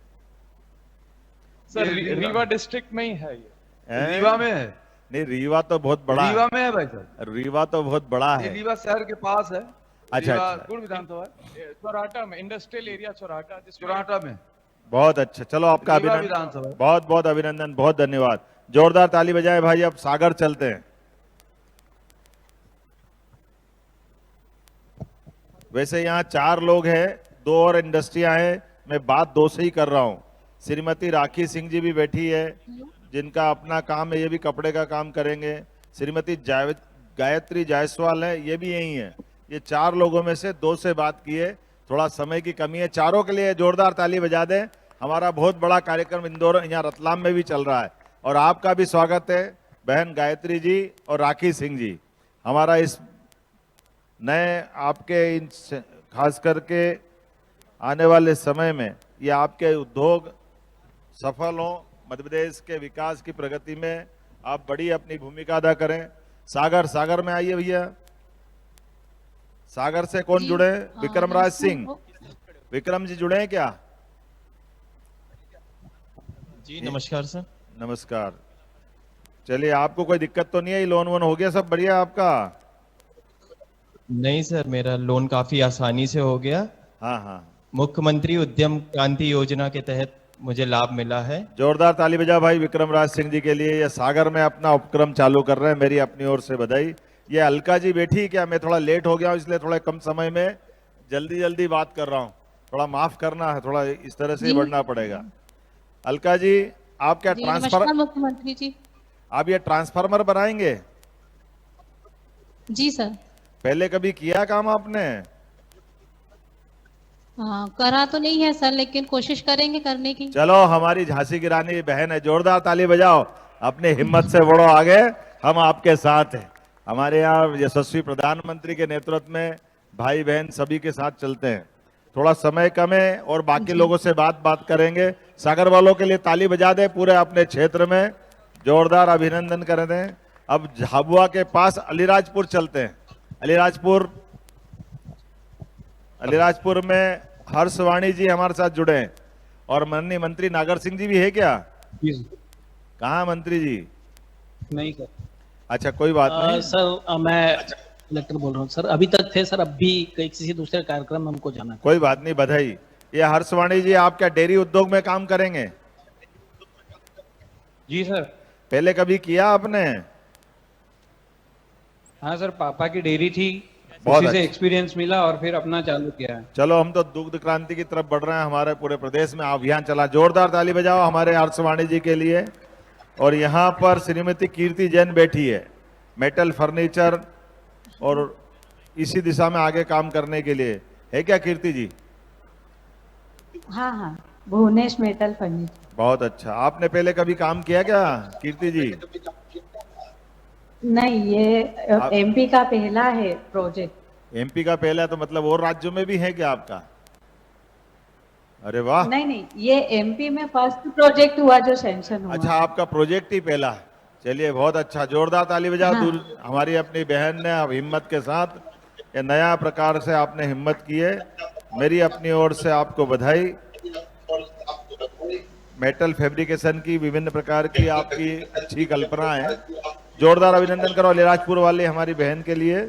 सर रीवा डिस्ट्रिक्ट में ही है ये। हैं? रीवा में है। नहीं, रीवा तो बहुत बड़ा रीवा है। में है भाई साहब। रीवा तो बहुत बड़ा ये है। रीवा शहर के पास है। अच्छा, रीवा अच्छा। गुड़ विधानसभा है, चौराहा में, इंडस्ट्रियल एरिया चौराहा जिसमें चौराहा में। बहुत अच्छा। चलो, आपका रीवा अभिनंदन, विधानसभा। बहुत बहुत अभिनंदन, बहुत धन्यवाद। जोरदार ताली बजाए भाई। अब सागर चलते हैं। वैसे यहाँ 4 लोग हैं, 2 और इंडस्ट्रियां हैं। मैं बात 2 से ही कर रहा हूँ। श्रीमती राखी सिंह जी भी बैठी है, जिनका अपना काम है, ये भी कपड़े का काम करेंगे। श्रीमती गायत्री जायसवाल है, ये भी यही है। ये 4 लोगों में से 2 से बात की है। थोड़ा समय की कमी है। चारों के लिए जोरदार ताली बजा दें। हमारा बहुत बड़ा कार्यक्रम इंदौर, यहाँ रतलाम में भी चल रहा है और आपका भी स्वागत है बहन गायत्री जी और राखी सिंह जी। हमारा इस नए आपके इन खास करके आने वाले समय में ये आपके उद्योग सफल हों, मध्य प्रदेश के विकास की प्रगति में आप बड़ी अपनी भूमिका अदा करें। सागर में आइए भैया। सागर से कौन जुड़े? विक्रम राज सिंह। विक्रम जी जुड़े हैं क्या? जी नमस्कार सर। नमस्कार। चलिए, आपको कोई दिक्कत तो नहीं है? लोन वोन हो गया सब बढ़िया आपका? नहीं सर, मेरा लोन काफी आसानी से हो गया। हाँ हाँ, मुख्यमंत्री उद्यम क्रांति योजना के तहत मुझे लाभ मिला है। जोरदार ताली बजा भाई विक्रम राज सिंह जी के लिए। ये सागर में अपना उपक्रम चालू कर रहे हैं, मेरी अपनी ओर से बधाई। ये अलका जी बैठी क्या? मैं थोड़ा लेट हो गया हूँ, इसलिए थोड़ा कम समय में जल्दी बात कर रहा हूँ। थोड़ा माफ करना है, थोड़ा इस तरह से ही बढ़ना पड़ेगा। अलका जी, आप क्या ट्रांसफर, मुख्यमंत्री जी, आप ये ट्रांसफार्मर बनाएंगे? जी सर। पहले कभी किया काम आपने? हाँ, करा तो नहीं है सर, लेकिन कोशिश करेंगे करने की। चलो, हमारी झांसी की रानी बहन है, जोरदार ताली बजाओ। अपने हिम्मत से बढ़ो आगे, हम आपके साथ हैं। हमारे यहाँ यशस्वी प्रधानमंत्री के नेतृत्व में भाई बहन सभी के साथ चलते हैं। थोड़ा समय कम है और बाकी लोगों से बात करेंगे। सागर वालों के लिए ताली बजा दे पूरे अपने क्षेत्र में, जोरदार अभिनंदन कर दें। अब झाबुआ के पास अलीराजपुर चलते हैं। अलीराजपुर में हर्षवाणी जी हमारे साथ जुड़े हैं और माननीय मंत्री नागर सिंह जी भी है क्या? कहाँ मंत्री जी? नहीं सर। अच्छा, कोई बात नहीं सर, मैं कलेक्टर बोल रहा हूँ सर। अभी तक थे सर, अब भी किसी दूसरे कार्यक्रम में हमको जाना है। कोई बात नहीं, बधाई। ये हर्षवाणी जी, आप क्या डेयरी उद्योग में काम करेंगे? जी सर। पहले कभी किया आपने? हाँ सर, पापा की डेयरी थी, बहुत उसी से अच्छा। एक्सपीरियंस मिला और फिर अपना चालू किया है। चलो, हम तो दुग्ध क्रांति की तरफ बढ़ रहे हैं। हमारे पूरे प्रदेश में अभियान चला। जोरदार ताली बजाओ हमारे हर्षवाणी जी के लिए। और यहाँ पर श्रीमती कीर्ति जैन बैठी है, मेटल फर्नीचर और इसी दिशा में आगे काम करने के लिए। है क्या कीर्ति जी? हाँ हाँ, भुवनेश मेटल फर्नीचर। बहुत अच्छा। आपने पहले कभी काम किया क्या कीर्ति जी? नहीं, ये एमपी का पहला है प्रोजेक्ट। एमपी का पहला, तो मतलब और राज्यों में भी है क्या आपका? अरे वाह। नहीं नहीं, ये एमपी में फर्स्ट प्रोजेक्ट हुआ जो सैंक्शन हुआ। अच्छा, आपका प्रोजेक्ट ही पहला है। चलिए बहुत अच्छा, जोरदार ताली बजाओ। हाँ। हमारी अपनी बहन ने अब हिम्मत के साथ ये नया प्रकार से आपने हिम्मत की है। मेरी अपनी ओर से आपको बधाई। मेटल फैब्रिकेशन की विभिन्न प्रकार की आपकी अच्छी कल्पना है। जोरदार अभिनंदन करो अलीराजपुर वाले हमारी बहन के लिए।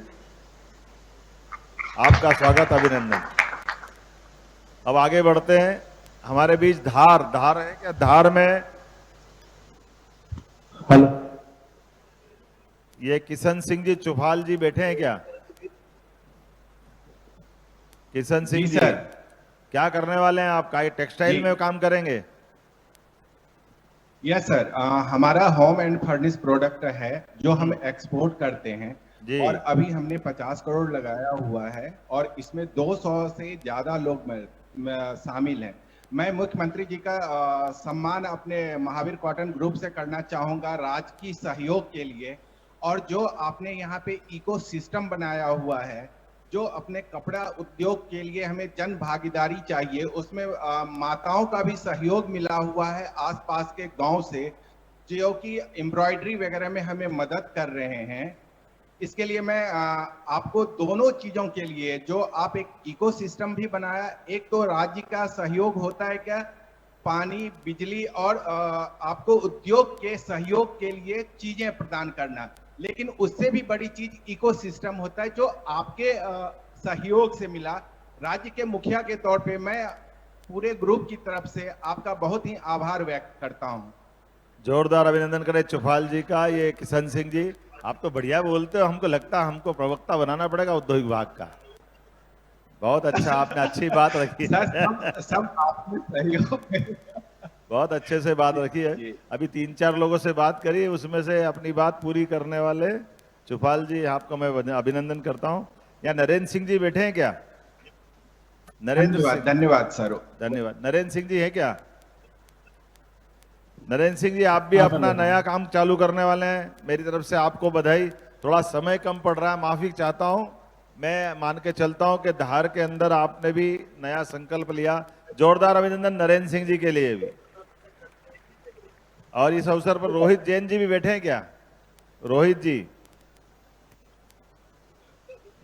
आपका स्वागत, अभिनंदन। अब आगे बढ़ते हैं। हमारे बीच धार है क्या? धार में हेलो, ये किशन सिंह जी चुफाल जी बैठे हैं क्या? किशन सिंह जी, क्या करने वाले हैं आप? टेक्सटाइल में काम करेंगे? यस सर, हमारा होम एंड फर्निश प्रोडक्ट है जो हम एक्सपोर्ट करते हैं जी। और अभी हमने 50 करोड़ लगाया हुआ है और इसमें 200 से ज्यादा लोग शामिल हैं। मैं मुख्यमंत्री जी का सम्मान अपने महावीर कॉटन ग्रुप से करना चाहूंगा राजकीय सहयोग के लिए। और जो आपने यहाँ पे इकोसिस्टम बनाया हुआ है, जो अपने कपड़ा उद्योग के लिए हमें जन भागीदारी चाहिए, उसमें माताओं का भी सहयोग मिला हुआ है आसपास के गांव से, जो कि एम्ब्रॉयडरी वगैरह में हमें मदद कर रहे हैं। इसके लिए मैं आपको दोनों चीजों के लिए जो आप एक इकोसिस्टम भी बनाया, एक तो राज्य का सहयोग होता है क्या, पानी, बिजली और आपको उद्योग के सहयोग के लिए चीजें प्रदान करना, लेकिन उससे भी बड़ी चीज इकोसिस्टम होता है जो आपके सहयोग से मिला। राज्य के मुखिया के तौर पे मैं पूरे ग्रुप की तरफ से आपका बहुत ही आभार व्यक्त करता हूं। जोरदार अभिनंदन करें चुफाल जी का। ये किशन सिंह जी, आप तो बढ़िया बोलते हो, हमको लगता है हमको प्रवक्ता बनाना पड़ेगा उद्योग विभाग का। बहुत अच्छा, आपने अच्छी बात रखी है। सब आपने सहयोग बहुत अच्छे से बात रखी है। अभी 3-4 लोगों से बात करी, उसमें से अपनी बात पूरी करने वाले चुफाल जी, आपको मैं अभिनंदन करता हूं। या नरेंद्र सिंह जी बैठे हैं क्या? नरेंद्र, धन्यवाद सर। धन्यवाद। नरेंद्र सिंह जी है क्या? नरेंद्र सिंह जी, आप भी अपना नया काम चालू करने वाले हैं। मेरी तरफ से आपको बधाई। थोड़ा समय कम पड़ रहा है, माफी चाहता हूं। मैं मान के चलता हूं कि धार के अंदर आपने भी नया संकल्प लिया। जोरदार अभिनंदन नरेंद्र सिंह जी के लिए भी। और इस अवसर पर रोहित जैन जी भी बैठे हैं क्या? रोहित जी,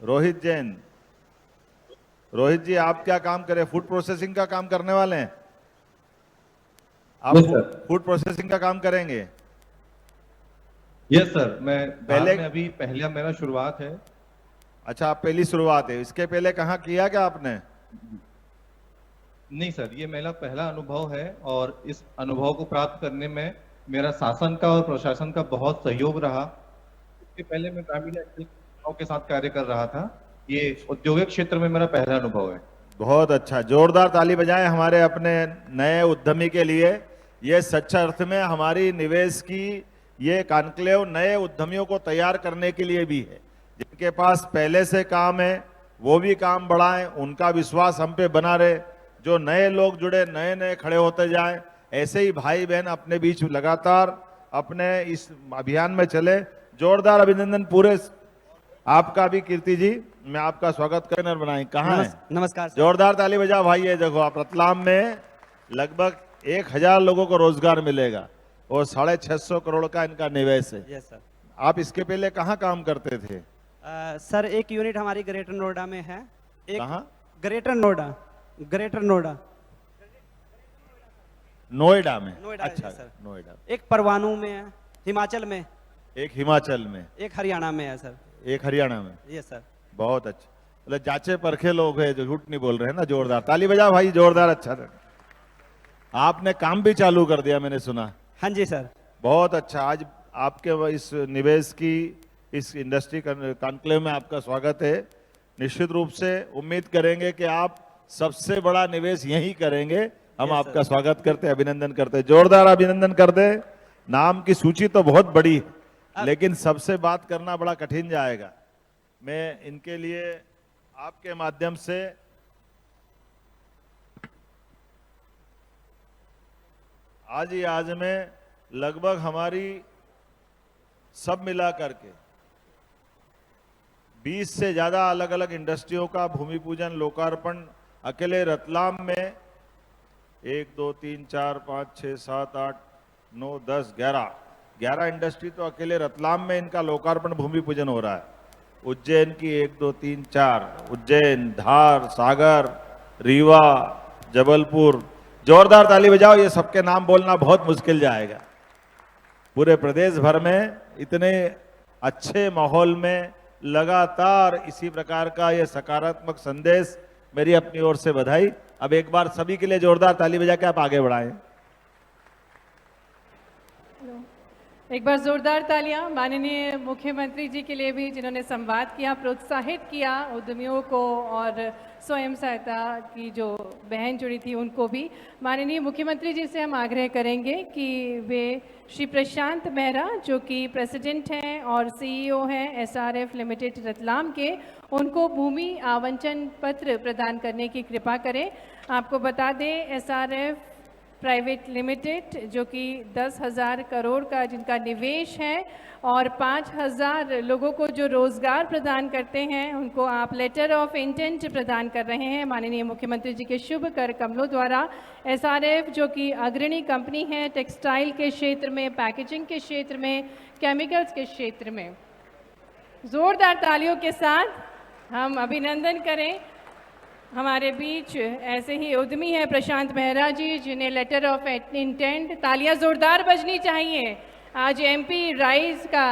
रोहित जैन, रोहित जी आप क्या काम करें? फूड प्रोसेसिंग का काम करने वाले हैं आप? फूड प्रोसेसिंग का काम करेंगे? यस सर, मैं पहले अभी पहला मेरा शुरुआत है। अच्छा, आप पहली शुरुआत है। इसके पहले कहाँ किया क्या आपने? नहीं सर, ये मेरा पहला अनुभव है और इस अनुभव को प्राप्त करने में मेरा शासन का और प्रशासन का बहुत सहयोग रहा। इसके पहले मैं ग्रामीण एक्सचेंज के साथ कार्य कर रहा था। ये औद्योगिक क्षेत्र में मेरा पहला अनुभव है। बहुत अच्छा, जोरदार ताली बजाएं हमारे अपने नए उद्यमी के लिए। ये सच्चे अर्थ में हमारी निवेश की ये कॉन्क्लेव नए उद्यमियों को तैयार करने के लिए भी है। जिनके पास पहले से काम है वो भी काम बढ़ाएं, उनका विश्वास हम पे बना रहे। जो नए लोग जुड़े, नए नए खड़े होते जाएं, ऐसे ही भाई बहन अपने बीच लगातार अपने इस अभियान में चले। जोरदार अभिनंदन पूरे आपका भी। कीर्ति जी, मैं आपका स्वागत करना बनाए। कहाँ है? नमस्कार। जोरदार ताली बजाओ भाई। ये देखो, आप रतलाम में लगभग 1000 लोगों को रोजगार मिलेगा और 650 करोड़ का इनका निवेश है। Yes sir. आप इसके पहले कहाँ काम करते थे? सर, एक यूनिट हमारी ग्रेटर नोएडा में है। कहाँ? ग्रेटर नोएडा। ग्रेटर नोएडा, नोएडा में? नोएडा अच्छा सर। नोएडा। एक परवाणु में है, हिमाचल में। एक हिमाचल में, एक हरियाणा में है सर। एक हरियाणा में। Yes sir. बहुत अच्छा, मतलब जांचे परखे लोग हैं जो झूठ नहीं बोल रहे हैं ना। जोरदार ताली बजाओ भाई, जोरदार। अच्छा था, आपने काम भी चालू कर दिया मैंने सुना। हाँ जी सर। बहुत अच्छा। आज आपके इस निवेश की इस इंडस्ट्री कॉन्क्लेव में आपका स्वागत है। निश्चित रूप से उम्मीद करेंगे कि आप सबसे बड़ा निवेश यहीं करेंगे। हम आपका स्वागत करते हैं, अभिनंदन करते हैं। जोरदार अभिनंदन कर दे नाम की सूची तो बहुत बड़ी है, लेकिन सबसे बात करना बड़ा कठिन जाएगा। मैं इनके लिए आपके माध्यम से आज में लगभग हमारी सब मिला करके 20 से ज्यादा अलग अलग इंडस्ट्रियों का भूमि पूजन लोकार्पण अकेले रतलाम में 1 2 3 4 5 6 7 8 9 10 11 इंडस्ट्री तो अकेले रतलाम में इनका लोकार्पण भूमि पूजन हो रहा है। उज्जैन की 1 2 3 4 उज्जैन, धार, सागर, रीवा, जबलपुर, जोरदार ताली बजाओ। ये सबके नाम बोलना बहुत मुश्किल जाएगा। पूरे प्रदेश भर में इतने अच्छे माहौल में लगातार इसी प्रकार का ये सकारात्मक संदेश, मेरी अपनी ओर से बधाई। अब एक बार सभी के लिए जोरदार ताली बजा के आप आगे बढ़ाएं। एक बार जोरदार तालियां माननीय मुख्यमंत्री जी के लिए भी, जिन्होंने संवाद किया, प्रोत्साहित किया उद्यमियों को और स्वयं सहायता की जो बहन जुड़ी थी उनको भी। माननीय मुख्यमंत्री जी से हम आग्रह करेंगे कि वे श्री प्रशांत मेहरा, जो कि प्रेसिडेंट हैं और सीईओ हैं SRF लिमिटेड रतलाम के, उनको भूमि आवंटन पत्र प्रदान करने की कृपा करें। आपको बता दें SRF प्राइवेट लिमिटेड, जो कि 10,000 करोड़ का जिनका निवेश है और 5,000 लोगों को जो रोजगार प्रदान करते हैं, उनको आप लेटर ऑफ इंटेंट प्रदान कर रहे हैं माननीय मुख्यमंत्री जी के शुभ कर कमलों द्वारा। SRF जो कि अग्रणी कंपनी है टेक्सटाइल के क्षेत्र में, पैकेजिंग के क्षेत्र में, केमिकल्स के क्षेत्र में। जोरदार तालियों के साथ हम अभिनंदन करें। हमारे बीच ऐसे ही उद्यमी है प्रशांत मेहरा जी, जिन्हें लेटर ऑफ इंटेंट, तालियां जोरदार बजनी चाहिए। आज MP राइज का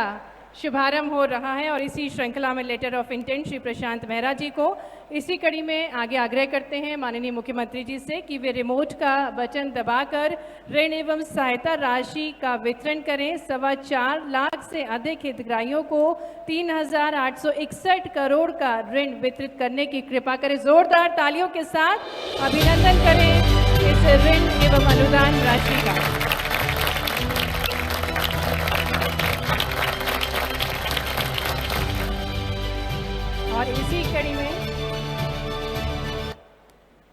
शुभारंभ हो रहा है और इसी श्रृंखला में लेटर ऑफ इंटेंट श्री प्रशांत मेहरा जी को। इसी कड़ी में आगे आग्रह करते हैं माननीय मुख्यमंत्री जी से कि वे रिमोट का बटन दबाकर ऋण एवं सहायता राशि का वितरण करें। 4.25 लाख से अधिक हितग्राहियों को 3,861 करोड़ का ऋण वितरित करने की कृपा करें। जोरदार तालियों के साथ अभिनंदन करें इस ऋण एवं अनुदान राशि का। और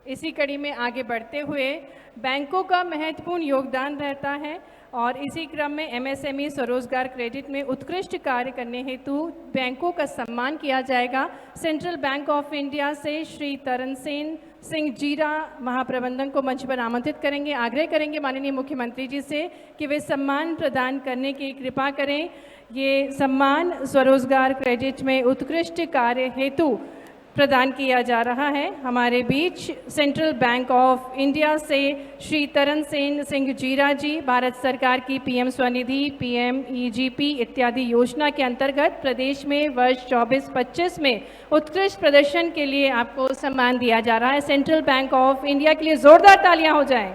इसी कड़ी में आगे बढ़ते हुए बैंकों का महत्वपूर्ण योगदान रहता है और इसी क्रम में MSME स्वरोजगार क्रेडिट में उत्कृष्ट कार्य करने हेतु बैंकों का सम्मान किया जाएगा। सेंट्रल बैंक ऑफ इंडिया से श्री तरनसेन सिंह जीरा महाप्रबंधक को मंच पर आमंत्रित करेंगे। आग्रह करेंगे माननीय मुख्यमंत्री जी से कि वे सम्मान प्रदान करने की कृपा करें। ये सम्मान स्वरोजगार क्रेडिट में उत्कृष्ट कार्य हेतु प्रदान किया जा रहा है। हमारे बीच सेंट्रल बैंक ऑफ इंडिया से श्री तरनसेन सिंह जीरा जी भारत सरकार की PM स्वनिधि, PMEGP इत्यादि योजना के अंतर्गत प्रदेश में वर्ष 24-25 में उत्कृष्ट प्रदर्शन के लिए आपको सम्मान दिया जा रहा है। सेंट्रल बैंक ऑफ इंडिया के लिए जोरदार तालियां हो जाएं।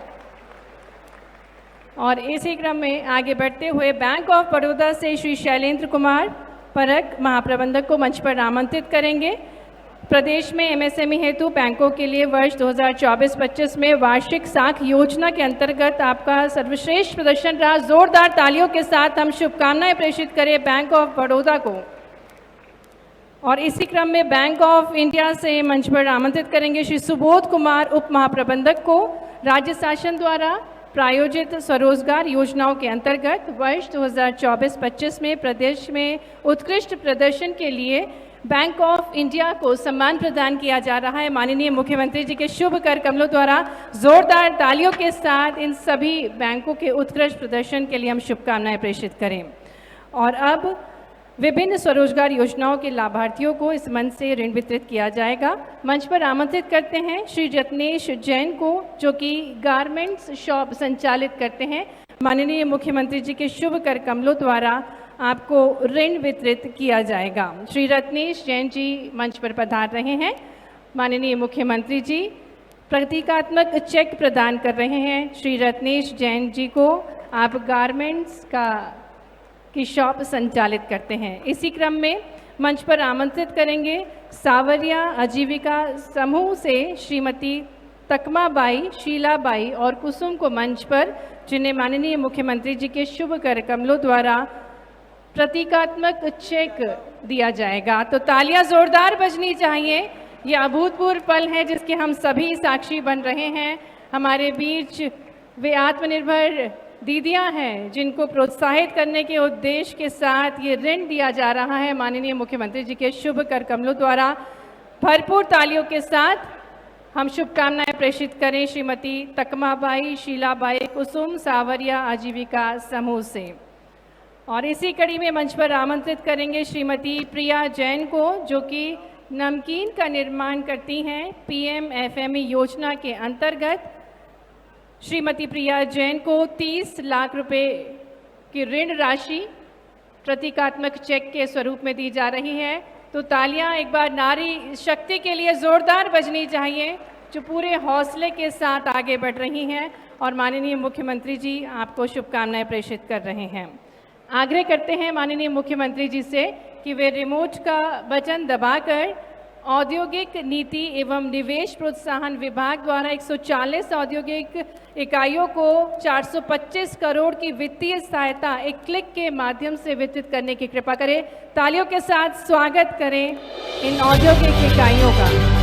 और इसी क्रम में आगे बढ़ते हुए बैंक ऑफ बड़ौदा से श्री शैलेंद्र कुमार परक महाप्रबंधक को मंच पर आमंत्रित करेंगे। प्रदेश में MSME हेतु बैंकों के लिए वर्ष 2024-25 में वार्षिक साख योजना के अंतर्गत आपका सर्वश्रेष्ठ प्रदर्शन रहा। जोरदार तालियों के साथ हम शुभकामनाएं प्रेषित करें बैंक ऑफ बड़ौदा को। और इसी क्रम में बैंक ऑफ इंडिया से मंच पर आमंत्रित करेंगे श्री सुबोध कुमार उप महाप्रबंधक को। राज्य शासन द्वारा प्रायोजित स्वरोजगार योजनाओं के अंतर्गत वर्ष 2024-25 में प्रदेश में उत्कृष्ट प्रदर्शन के लिए बैंक ऑफ इंडिया को सम्मान प्रदान किया जा रहा है माननीय मुख्यमंत्री जी के शुभ कर कमलों द्वारा। जोरदार तालियों के साथ इन सभी बैंकों के उत्कृष्ट प्रदर्शन के लिए हम शुभकामनाएं प्रेषित करें। और अब विभिन्न स्वरोजगार योजनाओं के लाभार्थियों को इस मंच से ऋण वितरित किया जाएगा। मंच पर आमंत्रित करते हैं श्री रत्नेश जैन को, जो कि गारमेंट्स शॉप संचालित करते हैं। माननीय मुख्यमंत्री जी के शुभ कर कमलों द्वारा आपको ऋण वितरित किया जाएगा। श्री रत्नेश जैन जी मंच पर पधार रहे हैं। माननीय मुख्यमंत्री जी प्रतीकात्मक चेक प्रदान कर रहे हैं श्री रत्नेश जैन जी को। आप गारमेंट्स की शॉप संचालित करते हैं। इसी क्रम में मंच पर आमंत्रित करेंगे सावरिया आजीविका समूह से श्रीमती तकमाबाई, शीलाबाई और कुसुम को मंच पर, जिन्हें माननीय मुख्यमंत्री जी के शुभ कर कमलों द्वारा प्रतीकात्मक चेक दिया जाएगा। तो तालियां जोरदार बजनी चाहिए। ये अभूतपूर्व पल है जिसके हम सभी साक्षी बन रहे हैं। हमारे बीच वे आत्मनिर्भर दीदियां हैं जिनको प्रोत्साहित करने के उद्देश्य के साथ ये ऋण दिया जा रहा है माननीय मुख्यमंत्री जी के शुभ कर कमलों द्वारा। भरपूर तालियों के साथ हम शुभकामनाएं प्रेषित करें श्रीमती तकमाबाई शीलाबाई कुसुम सावरिया आजीविका समूह से। और इसी कड़ी में मंच पर आमंत्रित करेंगे श्रीमती प्रिया जैन को, जो कि नमकीन का निर्माण करती हैं। PMFME योजना के अंतर्गत श्रीमती प्रिया जैन को 30 लाख रुपए की ऋण राशि प्रतीकात्मक चेक के स्वरूप में दी जा रही है। तो तालियां एक बार नारी शक्ति के लिए जोरदार बजनी चाहिए, जो पूरे हौसले के साथ आगे बढ़ रही हैं और माननीय मुख्यमंत्री जी आपको शुभकामनाएं प्रेषित कर रहे हैं। आग्रह करते हैं माननीय मुख्यमंत्री जी से कि वे रिमोट का बटन दबाकर औद्योगिक नीति एवं निवेश प्रोत्साहन विभाग द्वारा 140 औद्योगिक इकाइयों को 425 करोड़ की वित्तीय सहायता एक क्लिक के माध्यम से वितरित करने की कृपा करें। तालियों के साथ स्वागत करें इन औद्योगिक इकाइयों का।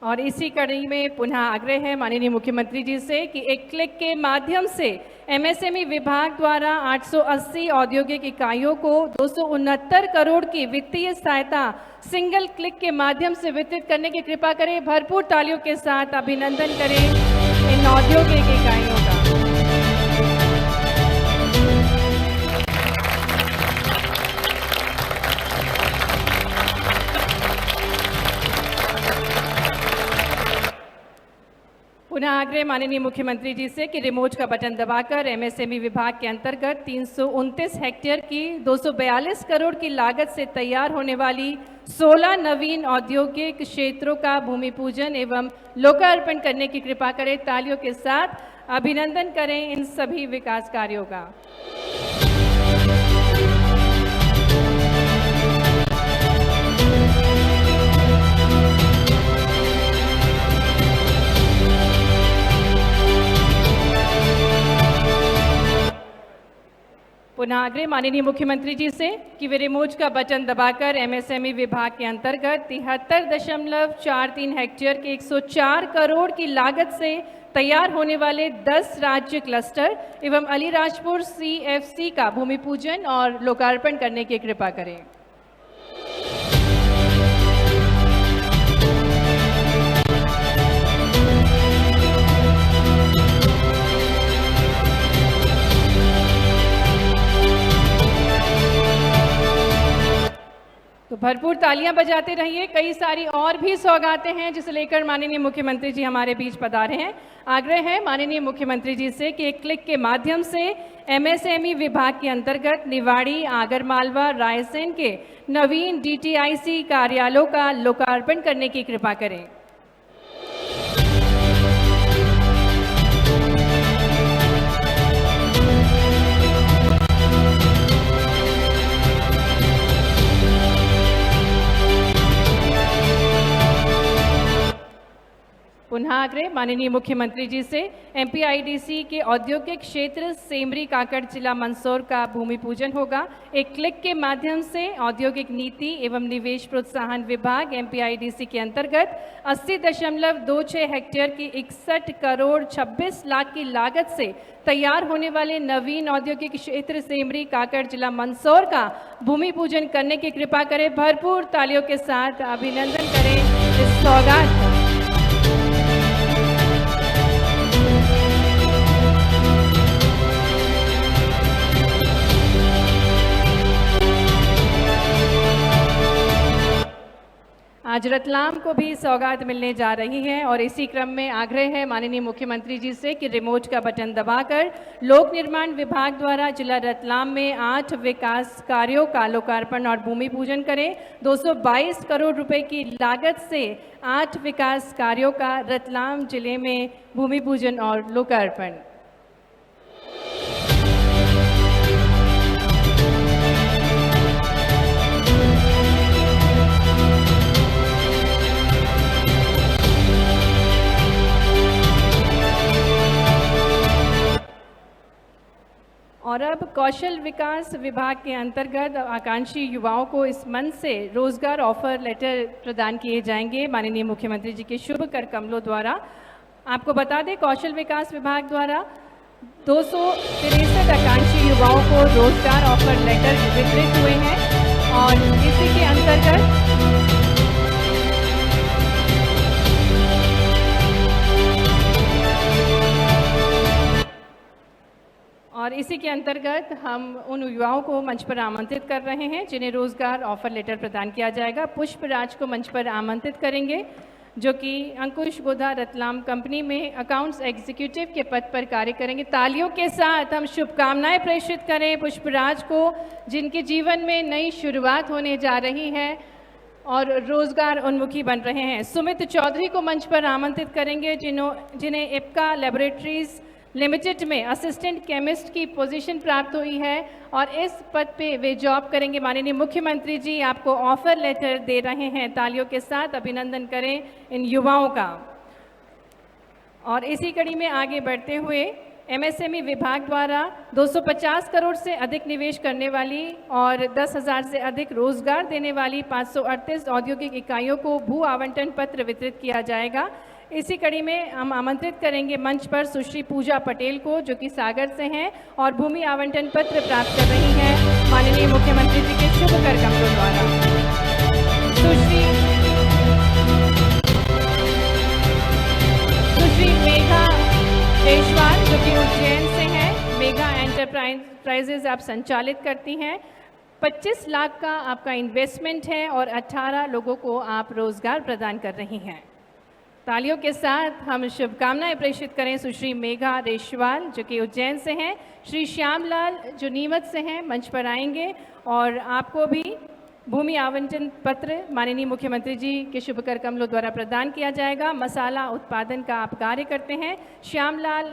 और इसी कड़ी में पुनः आग्रह है माननीय मुख्यमंत्री जी से कि एक क्लिक के माध्यम से MSME विभाग द्वारा 880 औद्योगिक इकाइयों को 269 करोड़ की वित्तीय सहायता सिंगल क्लिक के माध्यम से वितरित करने की कृपा करें। भरपूर तालियों के साथ अभिनंदन करें इन औद्योगिक इकाइयों का। पुनः आग्रह माननीय मुख्यमंत्री जी से कि रिमोट का बटन दबाकर MSME विभाग के अंतर्गत 329 हेक्टेयर की 242 करोड़ की लागत से तैयार होने वाली 16 नवीन औद्योगिक क्षेत्रों का भूमि पूजन एवं लोकार्पण करने की कृपा करें। तालियों के साथ अभिनंदन करें इन सभी विकास कार्यों का। पुनः आग्रह माननीय मुख्यमंत्री जी से कि वे रिमोट का बटन दबाकर MSME विभाग के अंतर्गत 73.43 हेक्टेयर के 104 करोड़ की लागत से तैयार होने वाले 10 राज्य क्लस्टर एवं अलीराजपुर CFC का भूमि पूजन और लोकार्पण करने की कृपा करें। तो भरपूर तालियां बजाते रहिए। कई सारी और भी सौगातें हैं जिसे लेकर माननीय मुख्यमंत्री जी हमारे बीच पधारे हैं। आग्रह है माननीय मुख्यमंत्री जी से कि एक क्लिक के माध्यम से MSME विभाग के अंतर्गत निवाड़ी, आगरमालवा, रायसेन के नवीन DTIC कार्यालयों का लोकार्पण करने की कृपा करें। पुनः आग्रह माननीय मुख्यमंत्री जी से MPIDC के औद्योगिक क्षेत्र सेमरी काकड़ जिला मंदसौर का भूमि पूजन होगा। एक क्लिक के माध्यम से औद्योगिक नीति एवं निवेश प्रोत्साहन विभाग MPIDC के अंतर्गत 80.26 हेक्टेयर की 61 करोड़ 26 लाख की लागत से तैयार होने वाले नवीन औद्योगिक क्षेत्र सेमरी काकड़ जिला मंदसौर का भूमि पूजन करने की कृपा करें। भरपूर तालियों के साथ अभिनंदन करें इस सौगात का। आज रतलाम को भी सौगात मिलने जा रही है और इसी क्रम में आग्रह है माननीय मुख्यमंत्री जी से कि रिमोट का बटन दबाकर लोक निर्माण विभाग द्वारा जिला रतलाम में 8 विकास कार्यों का लोकार्पण और भूमि पूजन करें। 222 करोड़ रुपए की लागत से 8 विकास कार्यों का रतलाम जिले में भूमि पूजन और लोकार्पण। और अब कौशल विकास विभाग के अंतर्गत आकांक्षी युवाओं को इस मंच से रोजगार ऑफर लेटर प्रदान किए जाएंगे माननीय मुख्यमंत्री जी के शुभ कर कमलों द्वारा। आपको बता दें, कौशल विकास विभाग द्वारा 263 आकांक्षी युवाओं को रोजगार ऑफर लेटर वितरित हुए हैं और इसी के अंतर्गत हम उन युवाओं को मंच पर आमंत्रित कर रहे हैं जिन्हें रोजगार ऑफर लेटर प्रदान किया जाएगा। पुष्पराज को मंच पर आमंत्रित करेंगे जो कि अंकुश गोधा रतलाम कंपनी में अकाउंट्स एग्जीक्यूटिव के पद पर कार्य करेंगे। तालियों के साथ हम शुभकामनाएं प्रेषित करें पुष्पराज को, जिनके जीवन में नई शुरुआत होने जा रही है और रोजगार उन्मुखी बन रहे हैं। सुमित चौधरी को मंच पर आमंत्रित करेंगे जिन्हें इप्का लैबोरेटरीज लिमिटेड में असिस्टेंट केमिस्ट की पोजीशन प्राप्त हुई है और इस पद पे वे जॉब करेंगे। माननीय मुख्यमंत्री जी आपको ऑफर लेटर दे रहे हैं। तालियों के साथ अभिनंदन करें इन युवाओं का। और इसी कड़ी में आगे बढ़ते हुए एमएसएमई विभाग द्वारा 250 करोड़ से अधिक निवेश करने वाली और 10,000 से अधिक रोजगार देने वाली 538 औद्योगिक इकाइयों को भू आवंटन पत्र वितरित किया जाएगा। इसी कड़ी में हम आमंत्रित करेंगे मंच पर सुश्री पूजा पटेल को जो कि सागर से हैं और भूमि आवंटन पत्र प्राप्त कर रही हैं माननीय मुख्यमंत्री जी के शुभ कर कमलों द्वारा। सुश्री मेघा देशवाल जो कि उज्जैन से हैं, मेघा एंटरप्राइजेज आप संचालित करती हैं। 25 लाख का आपका इन्वेस्टमेंट है और 18 लोगों को आप रोजगार प्रदान कर रही हैं। तालियों के साथ हम शुभकामनाएं प्रेषित करें सुश्री मेघा रेशवाल जो कि उज्जैन से हैं। श्री श्यामलाल जो नीमच से हैं मंच पर आएंगे और आपको भी भूमि आवंटन पत्र माननीय मुख्यमंत्री जी के शुभ कर कमलों द्वारा प्रदान किया जाएगा। मसाला उत्पादन का आप कार्य करते हैं, श्यामलाल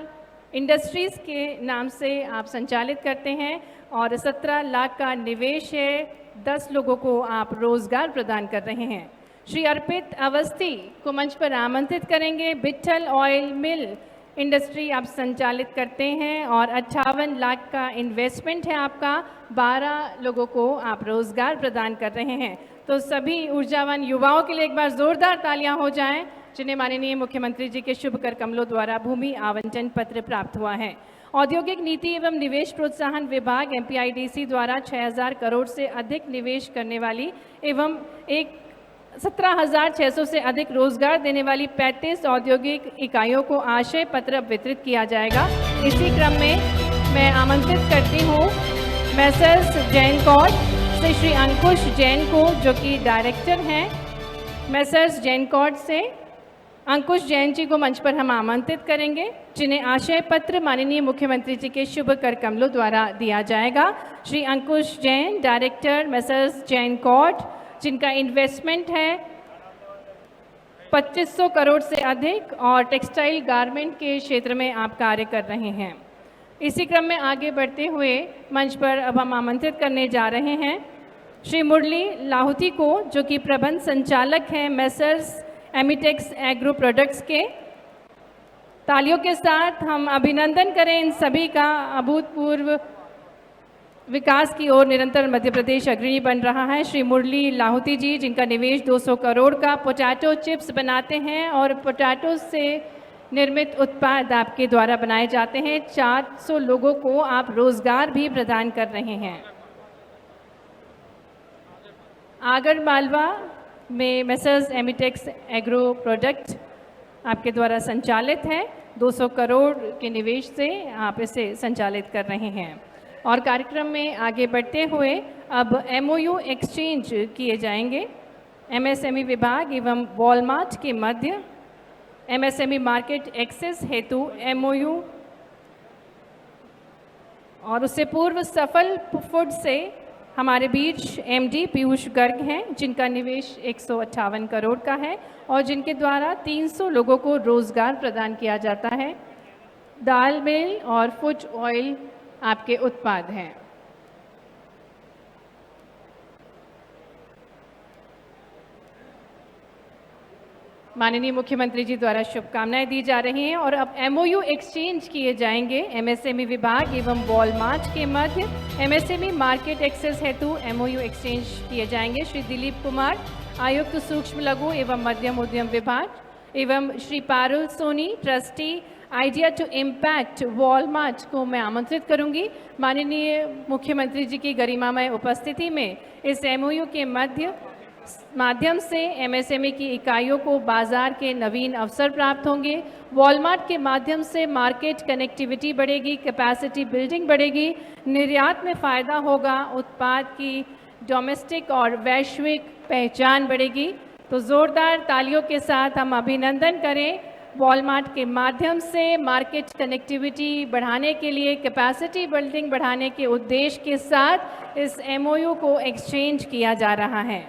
इंडस्ट्रीज़ के नाम से आप संचालित करते हैं और 17 लाख का निवेश है, 10 लोगों को आप रोजगार प्रदान कर रहे हैं। श्री अर्पित अवस्थी को मंच पर आमंत्रित करेंगे। बिट्ठल ऑयल मिल इंडस्ट्री आप संचालित करते हैं और 58 लाख का इन्वेस्टमेंट है आपका, 12 लोगों को आप रोजगार प्रदान कर रहे हैं। तो सभी ऊर्जावान युवाओं के लिए एक बार जोरदार तालियां हो जाएं जिन्हें माननीय मुख्यमंत्री जी के शुभ कर कमलों द्वारा भूमि आवंटन पत्र प्राप्त हुआ है। औद्योगिक नीति एवं निवेश प्रोत्साहन विभाग एमपीआईडीसी द्वारा 6,000 करोड़ से अधिक निवेश करने वाली एवं 17,600 से अधिक रोजगार देने वाली 35 औद्योगिक इकाइयों को आशय पत्र वितरित किया जाएगा। इसी क्रम में मैं आमंत्रित करती हूँ मैसर्स जैन कॉर्ड से श्री अंकुश जैन को जो कि डायरेक्टर हैं। मैसर्स जैन कॉर्ड से अंकुश जैन जी को मंच पर हम आमंत्रित करेंगे जिन्हें आशय पत्र माननीय मुख्यमंत्री जी के शुभ कर कमलों द्वारा दिया जाएगा। Shri Ankush Jain director messrs Jain cord जिनका इन्वेस्टमेंट है 2500 करोड़ से अधिक और टेक्सटाइल गारमेंट के क्षेत्र में आप कार्य कर रहे हैं। इसी क्रम में आगे बढ़ते हुए मंच पर अब हम आमंत्रित करने जा रहे हैं श्री मुरली लाहौती को जो कि प्रबंध संचालक हैं मैसर्स एमिटेक्स एग्रो प्रोडक्ट्स के। तालियों के साथ हम अभिनंदन करें इन सभी का। अभूतपूर्व विकास की ओर निरंतर मध्य प्रदेश अग्रणी बन रहा है। श्री मुरली लाहौती जी जिनका निवेश 200 करोड़ का पोटैटो चिप्स बनाते हैं और पोटैटो से निर्मित उत्पाद आपके द्वारा बनाए जाते हैं। 400 लोगों को आप रोजगार भी प्रदान कर रहे हैं। आगरमालवा में मैसर्स एमिटेक्स एग्रो प्रोडक्ट आपके द्वारा संचालित है। 200 करोड़ के निवेश से आप इसे संचालित कर रहे हैं। और कार्यक्रम में आगे बढ़ते हुए अब एमओयू एक्सचेंज किए जाएंगे एमएसएमई विभाग एवं वॉलमार्ट के मध्य एमएसएमई मार्केट एक्सेस हेतु एमओयू और उससे पूर्व सफल फूड से हमारे बीच एमडी पीयूष गर्ग हैं जिनका निवेश 158 करोड़ का है और जिनके द्वारा 300 लोगों को रोजगार प्रदान किया जाता है। दाल मिल और फूड ऑयल आपके उत्पाद हैं। माननीय मुख्यमंत्री जी द्वारा शुभकामनाएं दी जा रही हैं और अब MOU एक्सचेंज किए जाएंगे MSME विभाग एवं वॉलमार्ट के मध्य। MSME मार्केट एक्सेस हेतु MOU एक्सचेंज किए जाएंगे। श्री दिलीप कुमार, आयुक्त सूक्ष्म लघु एवं मध्यम उद्यम विभाग एवं Shri Parul Soni, trustee Idea to Impact Walmart को मैं आमंत्रित करूंगी। माननीय मुख्यमंत्री जी की गरिमामय उपस्थिति में इस MOU के माध्यम से MSME की इकाइयों को बाजार के नवीन अवसर प्राप्त होंगे। वॉलमार्ट के माध्यम से मार्केट कनेक्टिविटी बढ़ेगी, कैपेसिटी बिल्डिंग बढ़ेगी, निर्यात में फ़ायदा होगा, उत्पाद की डोमेस्टिक और वैश्विक पहचान बढ़ेगी। तो ज़ोरदार तालियों के साथ हम अभिनंदन करें वॉलमार्ट के माध्यम से मार्केट कनेक्टिविटी बढ़ाने के लिए, कैपेसिटी बिल्डिंग बढ़ाने के उद्देश्य के साथ इस MOU को एक्सचेंज किया जा रहा है।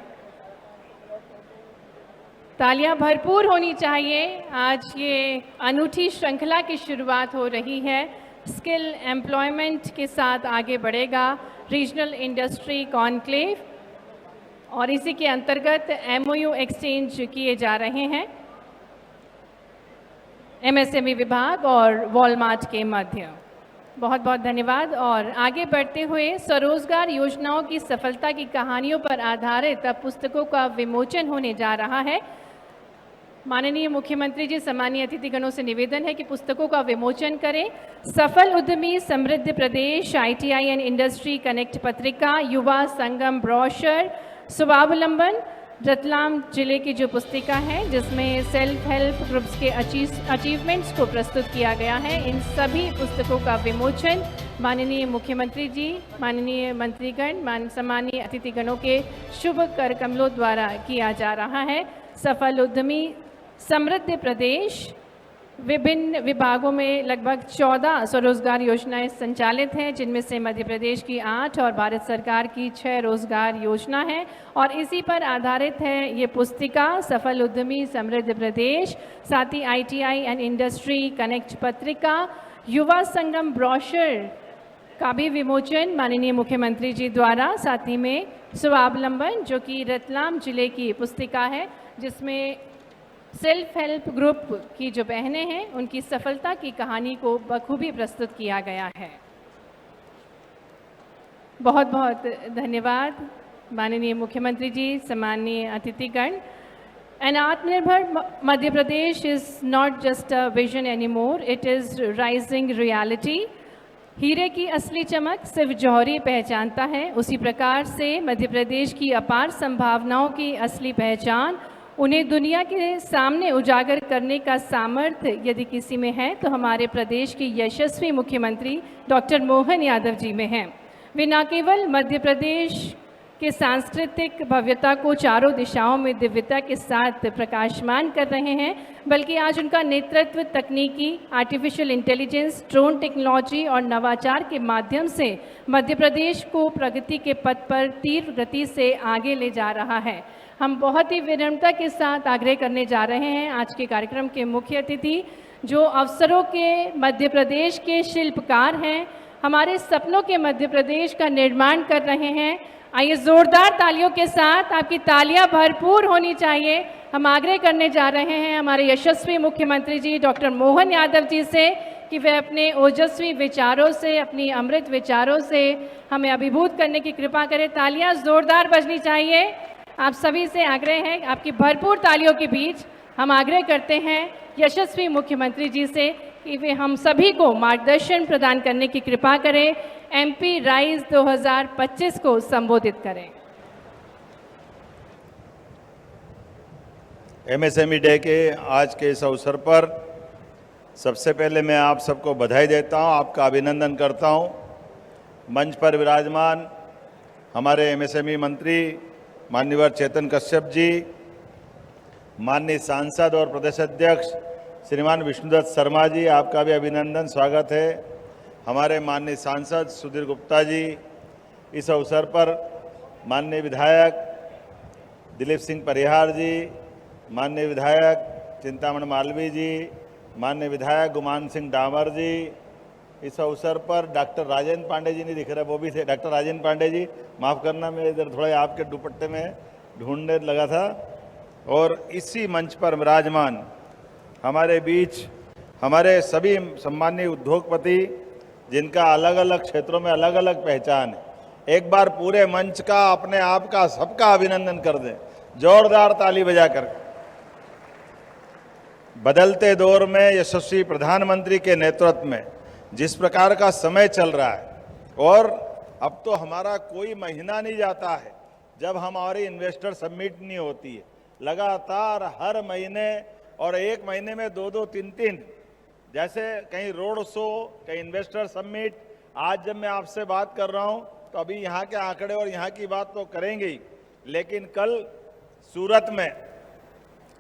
तालियां भरपूर होनी चाहिए। आज ये अनूठी श्रृंखला की शुरुआत हो रही है। स्किल एम्प्लॉयमेंट के साथ आगे बढ़ेगा रीजनल इंडस्ट्री कॉन्क्लेव और इसी के अंतर्गत MOU एक्सचेंज किए जा रहे हैं MSME विभाग और वॉलमार्ट के मध्य। बहुत बहुत धन्यवाद। और आगे बढ़ते हुए स्वरोजगार योजनाओं की सफलता की कहानियों पर आधारित अब पुस्तकों का विमोचन होने जा रहा है। माननीय मुख्यमंत्री जी, सम्मानीय अतिथिगणों से निवेदन है कि पुस्तकों का विमोचन करें। सफल उद्यमी समृद्ध प्रदेश, ITI एंड इंडस्ट्री कनेक्ट पत्रिका, युवा संगम ब्रोशर, स्वावलंबन रतलाम जिले की जो पुस्तिका है जिसमें सेल्फ हेल्प ग्रुप्स के अचीवमेंट्स को प्रस्तुत किया गया है, इन सभी पुस्तकों का विमोचन माननीय मुख्यमंत्री जी, माननीय मंत्रीगण, सम्मानीय अतिथिगणों के शुभ कर कमलों द्वारा किया जा रहा है। सफल उद्यमी समृद्ध प्रदेश, विभिन्न विभागों में लगभग 14 स्वरोजगार योजनाएं संचालित हैं, जिनमें से मध्य प्रदेश की 8 और भारत सरकार की 6 रोजगार योजना है और इसी पर आधारित है ये पुस्तिका सफल उद्यमी समृद्ध प्रदेश। साथ ही ITI एंड इंडस्ट्री कनेक्ट पत्रिका, युवा संगम ब्रोशर का भी विमोचन माननीय मुख्यमंत्री जी द्वारा। साथ ही में स्वावलंबन जो कि रतलाम जिले की पुस्तिका है जिसमें सेल्फ हेल्प ग्रुप की जो बहनें हैं उनकी सफलता की कहानी को बखूबी प्रस्तुत किया गया है। बहुत बहुत धन्यवाद माननीय मुख्यमंत्री जी, सम्मानीय अतिथिगण। An आत्मनिर्भर Madhya Pradesh is not just a vision anymore, it is rising reality। हीरे की असली चमक सिर्फ जौहरी पहचानता है, उसी प्रकार से मध्य प्रदेश की अपार संभावनाओं की असली पहचान, उन्हें दुनिया के सामने उजागर करने का सामर्थ्य यदि किसी में है तो हमारे प्रदेश के यशस्वी मुख्यमंत्री डॉक्टर मोहन यादव जी में है। वे न केवल मध्य प्रदेश के सांस्कृतिक भव्यता को चारों दिशाओं में दिव्यता के साथ प्रकाशमान कर रहे हैं, बल्कि आज उनका नेतृत्व तकनीकी, आर्टिफिशियल इंटेलिजेंस, ड्रोन टेक्नोलॉजी और नवाचार के माध्यम से मध्य प्रदेश को प्रगति के पथ पर तीव्र गति से आगे ले जा रहा है। हम बहुत ही विनम्रता के साथ आग्रह करने जा रहे हैं आज के कार्यक्रम के मुख्य अतिथि जो अवसरों के मध्य प्रदेश के शिल्पकार हैं, हमारे सपनों के मध्य प्रदेश का निर्माण कर रहे हैं। आइए जोरदार तालियों के साथ, आपकी तालियां भरपूर होनी चाहिए। हम आग्रह करने जा रहे हैं हमारे यशस्वी मुख्यमंत्री जी डॉक्टर मोहन यादव जी से कि वे अपने ओजस्वी विचारों से, अपनी अमृत विचारों से हमें अभिभूत करने की कृपा करें। तालियां जोरदार बजनी चाहिए। आप सभी से आग्रह है, आपकी भरपूर तालियों के बीच हम आग्रह करते हैं यशस्वी मुख्यमंत्री जी से कि वे हम सभी को मार्गदर्शन प्रदान करने की कृपा करें। MP राइज 2025 को संबोधित करें। MSME डे के आज के इस अवसर पर सबसे पहले मैं आप सबको बधाई देता हूं, आपका अभिनंदन करता हूं। मंच पर विराजमान हमारे MSME मंत्री माननीय चेतन कश्यप जी, माननीय सांसद और प्रदेश अध्यक्ष श्रीमान विष्णुदत्त शर्मा जी, आपका भी अभिनंदन, स्वागत है। हमारे माननीय सांसद सुधीर गुप्ता जी, इस अवसर पर माननीय विधायक दिलीप सिंह परिहार जी, माननीय विधायक चिंतामणि मालवीय जी, माननीय विधायक गुमान सिंह डामर जी, इस अवसर पर डॉक्टर राजेंद्र पांडे जी नहीं दिख रहे, वो भी थे। डॉक्टर राजेंद्र पांडे जी, माफ़ करना, मैं इधर थोड़ा आपके दुपट्टे में ढूंढने लगा था। और इसी मंच पर विराजमान हमारे बीच हमारे सभी सम्मानीय उद्योगपति, जिनका अलग अलग क्षेत्रों में अलग अलग पहचान है, एक बार पूरे मंच का अपने आप का सबका अभिनंदन कर दें, जोरदार ताली बजाकर। बदलते दौर में यशस्वी प्रधानमंत्री के नेतृत्व में जिस प्रकार का समय चल रहा है, और अब तो हमारा कोई महीना नहीं जाता है जब हमारी इन्वेस्टर समिट नहीं होती है। लगातार हर महीने और एक महीने में 2-2, 3-3, जैसे कहीं रोड शो, कहीं इन्वेस्टर समिट। आज जब मैं आपसे बात कर रहा हूं तो अभी यहाँ के आंकड़े और यहाँ की बात तो करेंगे ही, लेकिन कल सूरत में,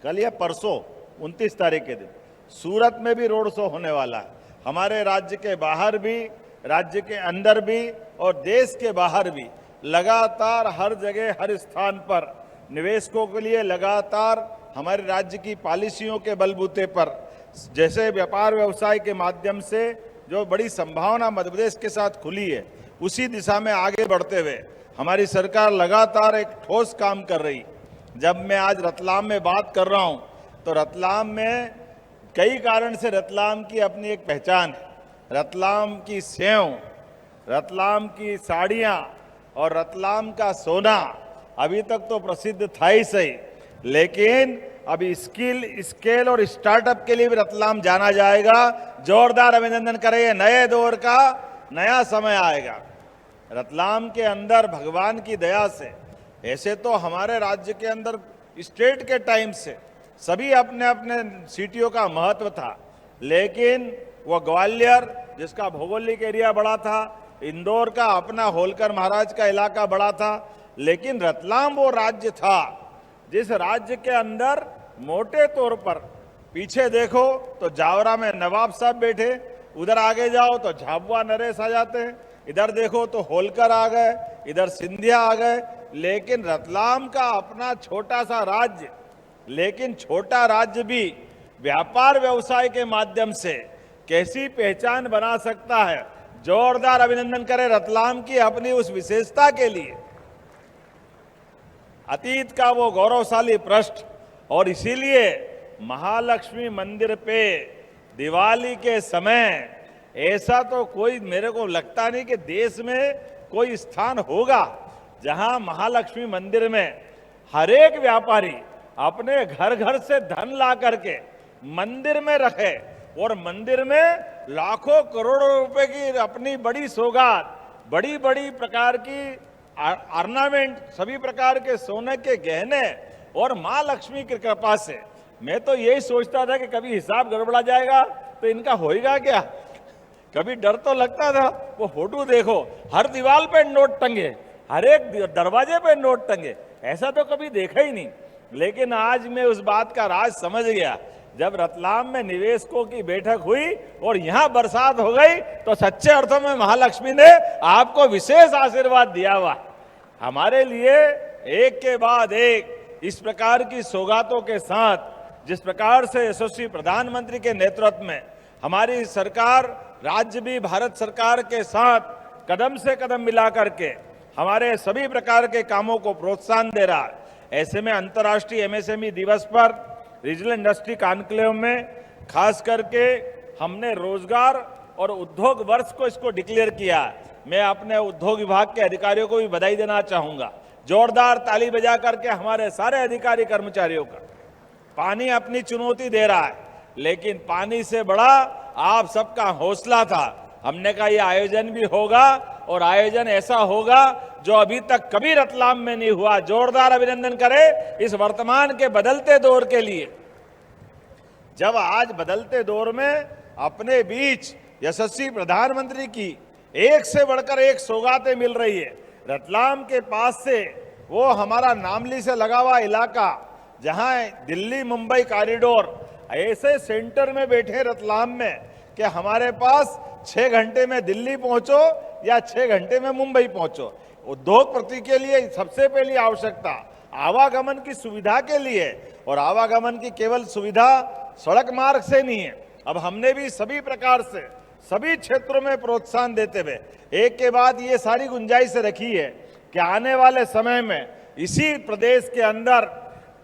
कल या परसों 29 तारीख के दिन सूरत में भी रोड शो होने वाला है। हमारे राज्य के बाहर भी, राज्य के अंदर भी और देश के बाहर भी लगातार हर जगह हर स्थान पर निवेशकों के लिए लगातार हमारे राज्य की पॉलिसियों के बलबूते पर, जैसे व्यापार व्यवसाय के माध्यम से जो बड़ी संभावना मध्य प्रदेश के साथ खुली है, उसी दिशा में आगे बढ़ते हुए हमारी सरकार लगातार एक ठोस काम कर रही। जब मैं आज रतलाम में बात कर रहा हूं तो रतलाम में कई कारण से रतलाम की अपनी एक पहचान है। रतलाम की सेव, रतलाम की साड़ियाँ और रतलाम का सोना अभी तक तो प्रसिद्ध था ही सही, लेकिन अभी स्केल और स्टार्टअप के लिए भी रतलाम जाना जाएगा। जोरदार अभिनंदन करें, नए दौर का नया समय आएगा। रतलाम के अंदर भगवान की दया से, ऐसे तो हमारे राज्य के अंदर स्टेट के टाइम से सभी अपने अपने सिटियों का महत्व था, लेकिन वो ग्वालियर जिसका भौगोलिक एरिया बड़ा था, इंदौर का अपना होलकर महाराज का इलाका बड़ा था, लेकिन रतलाम वो राज्य था जिस राज्य के अंदर मोटे तौर पर, पीछे देखो तो जावरा में नवाब साहब बैठे, उधर आगे जाओ तो झाबुआ नरेश आ जाते हैं, इधर देखो तो होलकर आ गए, इधर सिंधिया आ गए, लेकिन रतलाम का अपना छोटा सा राज्य, लेकिन छोटा राज्य भी व्यापार व्यवसाय के माध्यम से कैसी पहचान बना सकता है। जोरदार अभिनंदन करें रतलाम की अपनी उस विशेषता के लिए, अतीत का वो गौरवशाली पृष्ठ। और इसीलिए महालक्ष्मी मंदिर पे दिवाली के समय ऐसा तो कोई, मेरे को लगता नहीं कि देश में कोई स्थान होगा जहां महालक्ष्मी मंदिर में हर एक व्यापारी अपने घर घर से धन ला करके मंदिर में रखे और मंदिर में लाखों करोड़ों रुपए की अपनी बड़ी सौगात, बड़ी बड़ी प्रकार की ऑर्नामेंट, सभी प्रकार के सोने के गहने, और मां लक्ष्मी की कृपा से मैं तो यही सोचता था कि कभी हिसाब गड़बड़ा जाएगा तो इनका होएगा क्या। कभी डर तो लगता था। वो फोटो देखो, हर दीवार पे नोट टंगे, हर एक दरवाजे पे नोट टंगे, ऐसा तो कभी देखा ही नहीं। लेकिन आज मैं उस बात का राज समझ गया, जब रतलाम में निवेशकों की बैठक हुई और यहां बरसात हो गई तो सच्चे अर्थों में महालक्ष्मी ने आपको विशेष आशीर्वाद दिया हुआ। हमारे लिए एक के बाद एक इस प्रकार की सौगातों के साथ, जिस प्रकार से यशस्वी प्रधानमंत्री के नेतृत्व में हमारी सरकार, राज्य भी भारत सरकार के साथ कदम से कदम मिला करके हमारे सभी प्रकार के कामों को प्रोत्साहन दे रहा है। ऐसे में अंतर्राष्ट्रीय एमएसएमई दिवस पर रीजनल इंडस्ट्री कॉन्क्लेव में खास करके हमने रोजगार और उद्योग वर्ष को इसको डिक्लेयर किया। मैं अपने उद्योग विभाग के अधिकारियों को भी बधाई देना चाहूंगा। जोरदार ताली बजा करके हमारे सारे अधिकारी कर्मचारियों का। पानी अपनी चुनौती दे रहा है, लेकिन पानी से बड़ा आप सबका हौसला था। हमने कहा यह आयोजन भी होगा और आयोजन ऐसा होगा जो अभी तक कभी रतलाम में नहीं हुआ। जोरदार अभिनंदन करें इस वर्तमान के बदलते दौर के लिए। जब आज बदलते दौर में अपने बीच यशस्वी प्रधानमंत्री की एक से बढ़कर एक सौगातें मिल रही है। रतलाम के पास से वो हमारा नामली से लगा हुआ इलाका, जहां दिल्ली मुंबई कॉरिडोर, ऐसे सेंटर में बैठे रतलाम में कि हमारे पास 6 घंटे में दिल्ली पहुंचो या 6 घंटे में मुंबई पहुंचो। उद्योगपति के लिए सबसे पहली आवश्यकता आवागमन की सुविधा के लिए, और आवागमन की केवल सुविधा सड़क मार्ग से नहीं है। अब हमने भी सभी प्रकार से सभी क्षेत्रों में प्रोत्साहन देते हुए एक के बाद ये सारी गुंजाइश रखी है कि आने वाले समय में इसी प्रदेश के अंदर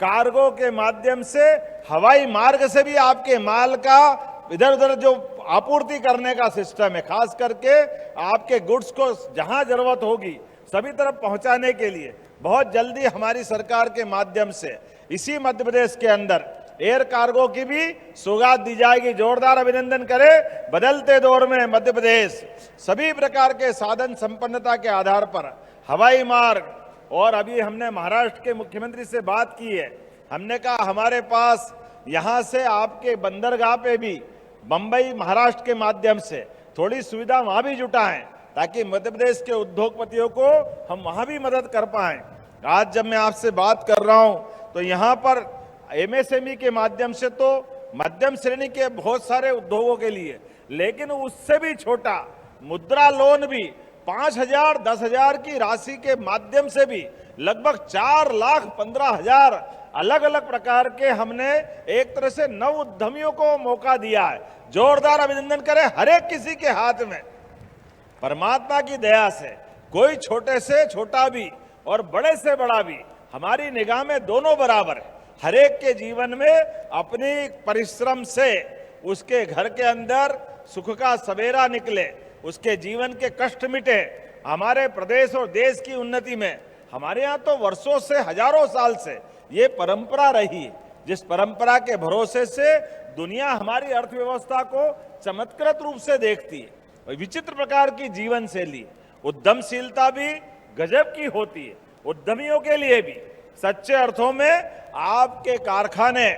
कार्गो के माध्यम से, हवाई मार्ग से भी आपके माल का इधर उधर जो आपूर्ति करने का सिस्टम है, खास करके आपके गुड्स को जहां जरूरत होगी सभी तरफ पहुंचाने के लिए बहुत जल्दी हमारी सरकार के माध्यम से इसी मध्य प्रदेश के अंदर एयर कार्गो की भी सौगात दी जाएगी। जोरदार अभिनंदन करें। बदलते दौर में मध्य प्रदेश सभी प्रकार के साधन संपन्नता के आधार पर हवाई मार्ग, और अभी हमने महाराष्ट्र के मुख्यमंत्री से बात की है, हमने कहा हमारे पास यहां से आपके बंदरगाह पे भी बंबई महाराष्ट्र के माध्यम से थोड़ी सुविधा वहां भी जुटाएं ताकि मध्य प्रदेश के उद्योगपतियों को हम वहां भी मदद कर पाएं। आज जब मैं आपसे बात कर रहा हूं तो यहां पर एमएसएमई के माध्यम से तो मध्यम श्रेणी के बहुत सारे उद्योगों के लिए, लेकिन उससे भी छोटा मुद्रा लोन भी 5,000 10,000 की राशि के माध्यम से भी लगभग 4,15,000 अलग अलग प्रकार के हमने एक तरह से नव उद्यमियों को मौका दिया है। जोरदार अभिनंदन करें। हर एक किसी के हाथ में परमात्मा की दया से कोई छोटे से छोटा भी और बड़े से बड़ा भी हमारी निगाह में दोनों बराबर है। हर एक के जीवन में अपनी परिश्रम से उसके घर के अंदर सुख का सवेरा निकले, उसके जीवन के कष्ट मिटे। हमारे प्रदेश और देश की उन्नति में हमारे यहाँ तो वर्षों से, हजारों साल से ये परंपरा रही, जिस परंपरा के भरोसे से दुनिया हमारी अर्थव्यवस्था को चमत्कृत रूप से देखती है। विचित्र प्रकार की जीवन शैली, उद्यमशीलता भी गजब की होती है। उद्यमियों के लिए भी सच्चे अर्थों में आपके कारखाने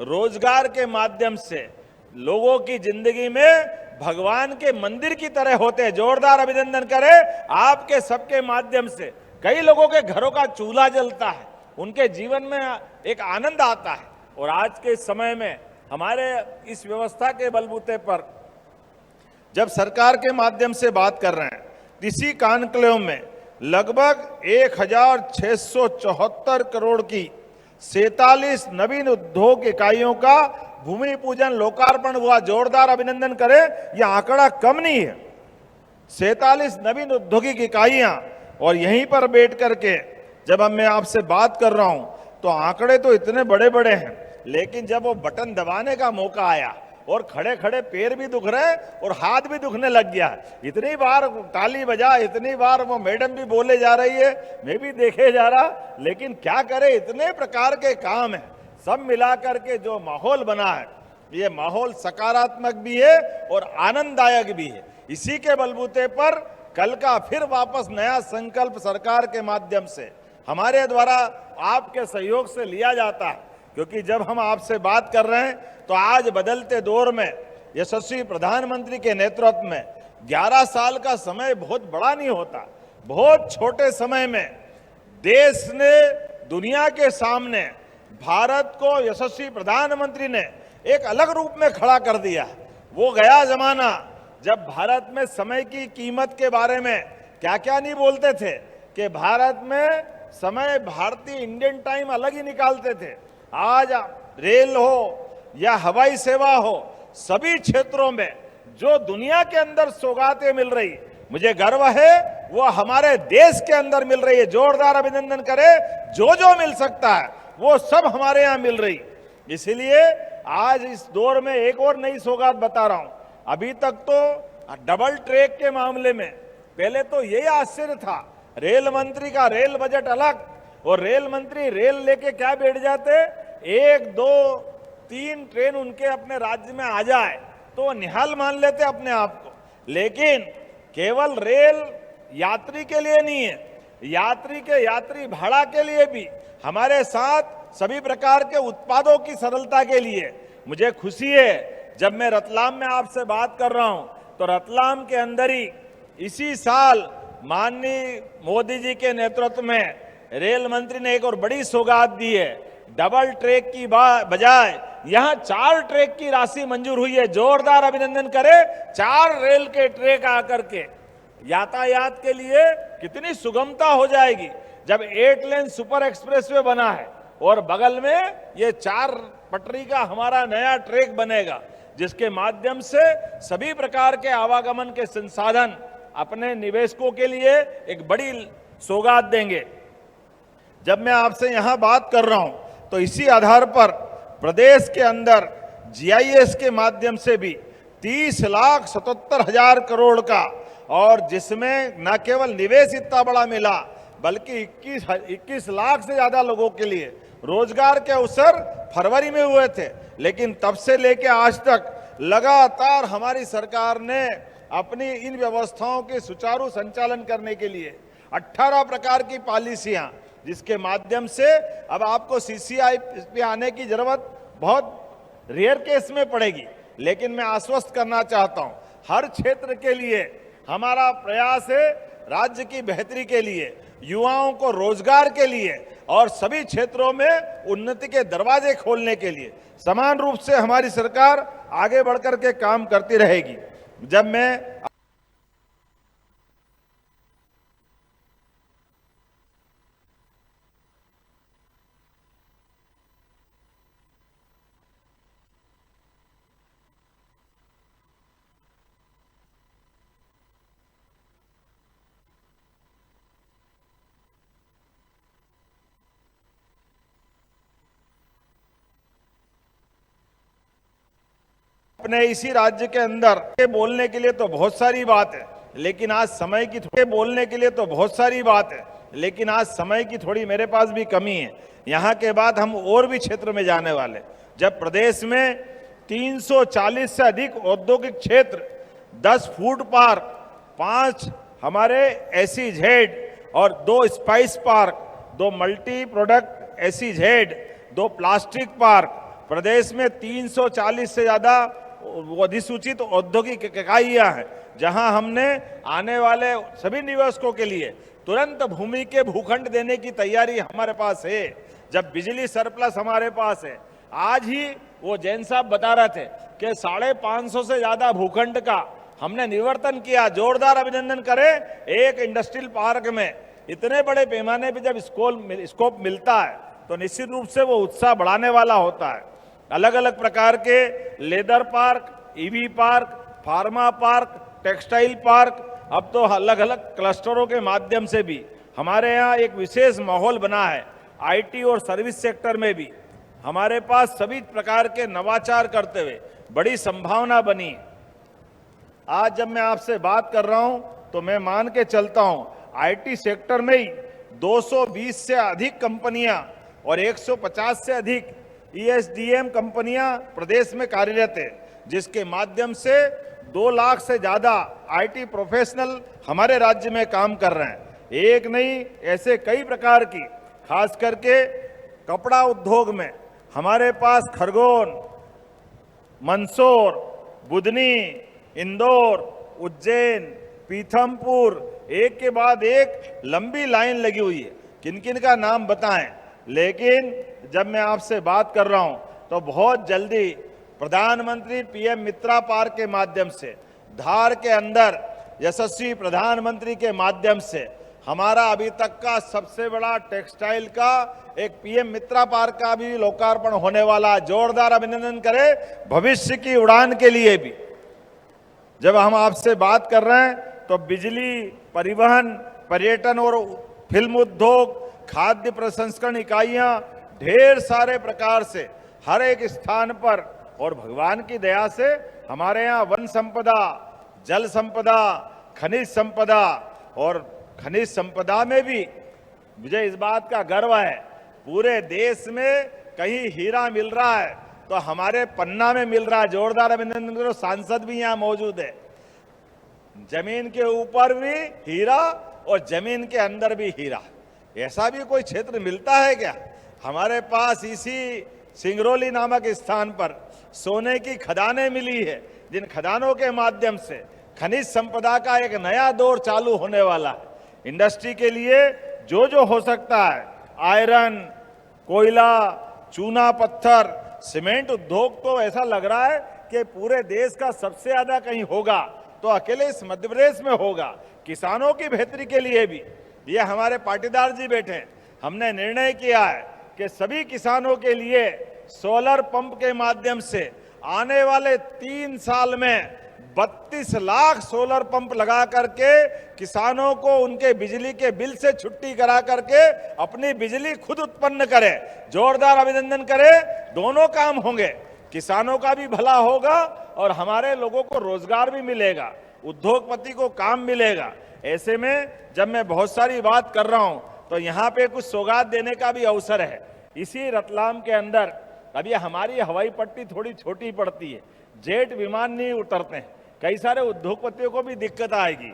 रोजगार के माध्यम से लोगों की जिंदगी में भगवान के मंदिर की तरह होते हैं। जोरदार अभिनंदन करें। आपके सबके माध्यम से कई लोगों के घरों का चूल्हा जलता है, उनके जीवन में एक आनंद आता है। और आज के समय में हमारे इस व्यवस्था के बलबूते पर जब सरकार के माध्यम से बात कर रहे हैं, इसी कॉन्क्लेव में लगभग 1,674 करोड़ की 47 नवीन उद्योग इकाइयों का भूमि पूजन लोकार्पण हुआ। जोरदार अभिनंदन करें। यह आंकड़ा कम नहीं है। 47 नवीन औद्योगिक इकाइयां, और यहीं पर बैठ करके जब मैं आपसे बात कर रहा हूं तो आंकड़े तो इतने बड़े बड़े हैं, लेकिन जब वो बटन दबाने का मौका आया और खड़े खड़े पैर भी दुख रहे और हाथ भी दुखने लग गया। इतनी बार ताली बजा, इतनी बार वो मैडम भी बोले जा रही है, मैं भी देखे जा रहा, लेकिन क्या करे, इतने प्रकार के काम है। सब मिलाकर के जो माहौल बना है, ये माहौल सकारात्मक भी है और आनंददायक भी है। इसी के बलबूते पर कल का फिर वापस नया संकल्प सरकार के माध्यम से हमारे द्वारा आपके सहयोग से लिया जाता है, क्योंकि जब हम आपसे बात कर रहे हैं तो आज बदलते दौर में यशस्वी प्रधानमंत्री के नेतृत्व में 11 साल का समय बहुत बड़ा नहीं होता। बहुत छोटे समय में देश ने दुनिया के सामने भारत को यशस्वी प्रधानमंत्री ने एक अलग रूप में खड़ा कर दिया। वो गया जमाना जब भारत में समय की कीमत के बारे में क्या क्या नहीं बोलते थे कि भारत में समय भारतीय इंडियन टाइम अलग ही निकालते थे। आज रेल हो या हवाई सेवा हो, सभी क्षेत्रों में जो दुनिया के अंदर सौगातें मिल रही, मुझे गर्व है वो हमारे देश के अंदर मिल रही है। जोरदार अभिनंदन करें। जो जो मिल सकता है वो सब हमारे यहाँ मिल रही। इसीलिए आज इस दौर में एक और नई सौगात बता रहा हूं। अभी तक तो डबल ट्रैक के मामले में पहले तो यही आश्चर्य था, रेल मंत्री का रेल बजट अलग, और रेल मंत्री रेल लेके क्या बैठ जाते, 1 2 3 ट्रेन उनके अपने राज्य में आ जाए तो निहाल मान लेते अपने आप को। लेकिन केवल रेल यात्री के लिए नहीं है, यात्री के यात्री भाड़ा के लिए भी हमारे साथ सभी प्रकार के उत्पादों की सरलता के लिए। मुझे खुशी है जब मैं रतलाम में आपसे बात कर रहा हूं तो रतलाम के अंदर ही इसी साल माननीय मोदी जी के नेतृत्व में रेल मंत्री ने एक और बड़ी सौगात दी है। डबल ट्रैक की बजाय यहां 4 ट्रैक की राशि मंजूर हुई है। जोरदार अभिनंदन करें। 4 रेल के ट्रैक आकर के यातायात के लिए कितनी सुगमता हो जाएगी जब 8 लेन सुपर एक्सप्रेसवे बना है और बगल में ये 4 पटरी का हमारा नया ट्रैक बनेगा, जिसके माध्यम से सभी प्रकार के आवागमन के संसाधन अपने निवेशकों के लिए एक बड़ी सौगात देंगे। जब मैं आपसे यहां बात कर रहा हूं तो इसी आधार पर प्रदेश के अंदर जीआईएस के माध्यम से भी 30,77,000 करोड़ का, और जिसमें न केवल निवेश इतना बड़ा मिला बल्कि 21 लाख से ज्यादा लोगों के लिए रोजगार के अवसर फरवरी में हुए थे। लेकिन तब से लेके आज तक लगातार हमारी सरकार ने अपनी इन व्यवस्थाओं के सुचारू संचालन करने के लिए 18 प्रकार की पॉलिसियां, जिसके माध्यम से अब आपको सीसीआई पे आने की जरूरत बहुत रेयर केस में पड़ेगी। लेकिन मैं आश्वस्त करना चाहता हूं, हर क्षेत्र के लिए हमारा प्रयास है राज्य की बेहतरी के लिए, युवाओं को रोजगार के लिए और सभी क्षेत्रों में उन्नति के दरवाजे खोलने के लिए समान रूप से हमारी सरकार आगे बढ़कर के काम करती रहेगी। जब मैं अपने इसी राज्य के अंदर के बोलने के लिए तो बहुत सारी बात है, लेकिन आज समय की बोलने के लिए तो बहुत सारी बात है, लेकिन आज समय की थोड़ी मेरे पास भी कमी है। यहाँ के बाद हम और भी क्षेत्र में जाने वाले। जब प्रदेश में 340 से अधिक औद्योगिक क्षेत्र, 10 फूड पार्क, 5 हमारे SEZ और 2 spice park, 2 multi product SEZ, 2 plastic park, प्रदेश में 340 से ज्यादा अधिसूचित औद्योगिक इकाइयां हैं, जहां हमने आने वाले सभी निवेशकों के लिए तुरंत भूमि के भूखंड देने की तैयारी हमारे पास है। जब बिजली सरप्लस हमारे पास है, आज ही वो जैन साहब बता रहे थे कि 550 से ज्यादा भूखंड का हमने निवर्तन किया। जोरदार अभिनंदन करें। एक इंडस्ट्रियल पार्क में इतने बड़े पैमाने पर जब स्कोप मिलता है तो निश्चित रूप से वो उत्साह बढ़ाने वाला होता है। अलग अलग प्रकार के leather park, EV park, pharma park, textile park, अब तो अलग अलग क्लस्टरों के माध्यम से भी हमारे यहाँ एक विशेष माहौल बना है। IT और सर्विस सेक्टर में भी हमारे पास सभी प्रकार के नवाचार करते हुए बड़ी संभावना बनी। आज जब मैं आपसे बात कर रहा हूं तो मैं मान के चलता हूं IT सेक्टर में ही 220 से अधिक कंपनियां और 150 से अधिक ESDM कंपनियां प्रदेश में कार्यरत है, जिसके माध्यम से 2 लाख से ज्यादा IT प्रोफेशनल हमारे राज्य में काम कर रहे हैं। एक नहीं, ऐसे कई प्रकार की, खास करके कपड़ा उद्योग में हमारे पास खरगोन, मंदसौर, बुधनी, इंदौर, उज्जैन, पीथमपुर, एक के बाद एक लंबी लाइन लगी हुई है। किन किन का नाम बताएं, लेकिन जब मैं आपसे बात कर रहा हूं तो बहुत जल्दी प्रधानमंत्री PM मित्रा पार्क के माध्यम से, धार के अंदर यशस्वी प्रधानमंत्री के माध्यम से हमारा अभी तक का सबसे बड़ा टेक्सटाइल का एक PM मित्रा पार्क का भी लोकार्पण होने वाला। जोरदार अभिनंदन करें भविष्य की उड़ान के लिए भी। जब हम आपसे बात कर रहे हैं तो बिजली, परिवहन, पर्यटन और फिल्म उद्योग, खाद्य प्रसंस्करण इकाइयां, ढेर सारे प्रकार से हर एक स्थान पर, और भगवान की दया से हमारे यहाँ वन संपदा, जल संपदा, खनिज संपदा, और खनिज संपदा में भी मुझे इस बात का गर्व है, पूरे देश में कहीं हीरा मिल रहा है तो हमारे पन्ना में मिल रहा है। जोरदार अभिनंदन करो। सांसद भी यहाँ मौजूद है। जमीन के ऊपर भी हीरा और जमीन के अंदर भी हीरा, ऐसा भी कोई क्षेत्र मिलता है क्या? हमारे पास इसी सिंगरौली नामक स्थान पर सोने की खदानें मिली है, जिन खदानों के माध्यम से खनिज संपदा का एक नया दौर चालू होने वाला है। इंडस्ट्री के लिए जो जो हो सकता है, आयरन, कोयला, चूना पत्थर, सीमेंट उद्योग, तो ऐसा लग रहा है कि पूरे देश का सबसे ज्यादा कहीं होगा तो अकेले इस मध्य प्रदेश में होगा। किसानों की बेहतरी के लिए भी, ये हमारे पाटीदार जी बैठे हैं, हमने निर्णय किया है कि सभी किसानों के लिए सोलर पंप के माध्यम से आने वाले 3 साल में 32 लाख सोलर पंप लगा करके किसानों को उनके बिजली के बिल से छुट्टी करा करके अपनी बिजली खुद उत्पन्न करे। जोरदार अभिनंदन करे। दोनों काम होंगे, किसानों का भी भला होगा और हमारे लोगों को रोजगार भी मिलेगा, उद्योगपति को काम मिलेगा। ऐसे में जब मैं बहुत सारी बात कर रहा हूं तो यहाँ पे कुछ सौगात देने का भी अवसर है। इसी रतलाम के अंदर अभी हमारी हवाई पट्टी थोड़ी छोटी पड़ती है, जेट विमान नहीं उतरते हैं, कई सारे उद्योगपतियों को भी दिक्कत आएगी,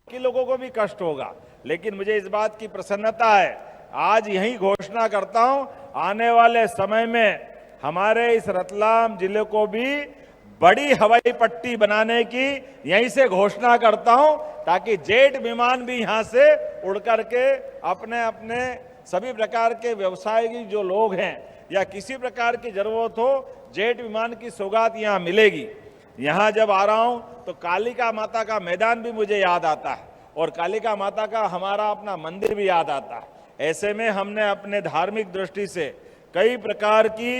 कि लोगों को भी कष्ट होगा। लेकिन मुझे इस बात की प्रसन्नता है, आज यही घोषणा करता हूं, आने वाले समय में हमारे इस रतलाम जिले को भी बड़ी हवाई पट्टी बनाने की यहीं से घोषणा करता हूं, ताकि जेट विमान भी यहां से उड़ करके अपने अपने सभी प्रकार के व्यवसायी जो लोग हैं या किसी प्रकार की जरूरत हो, जेट विमान की सौगात यहां मिलेगी। यहां जब आ रहा हूं तो कालिका माता का मैदान भी मुझे याद आता है और कालिका माता का हमारा अपना मंदिर भी याद आता है। ऐसे में हमने अपने धार्मिक दृष्टि से कई प्रकार की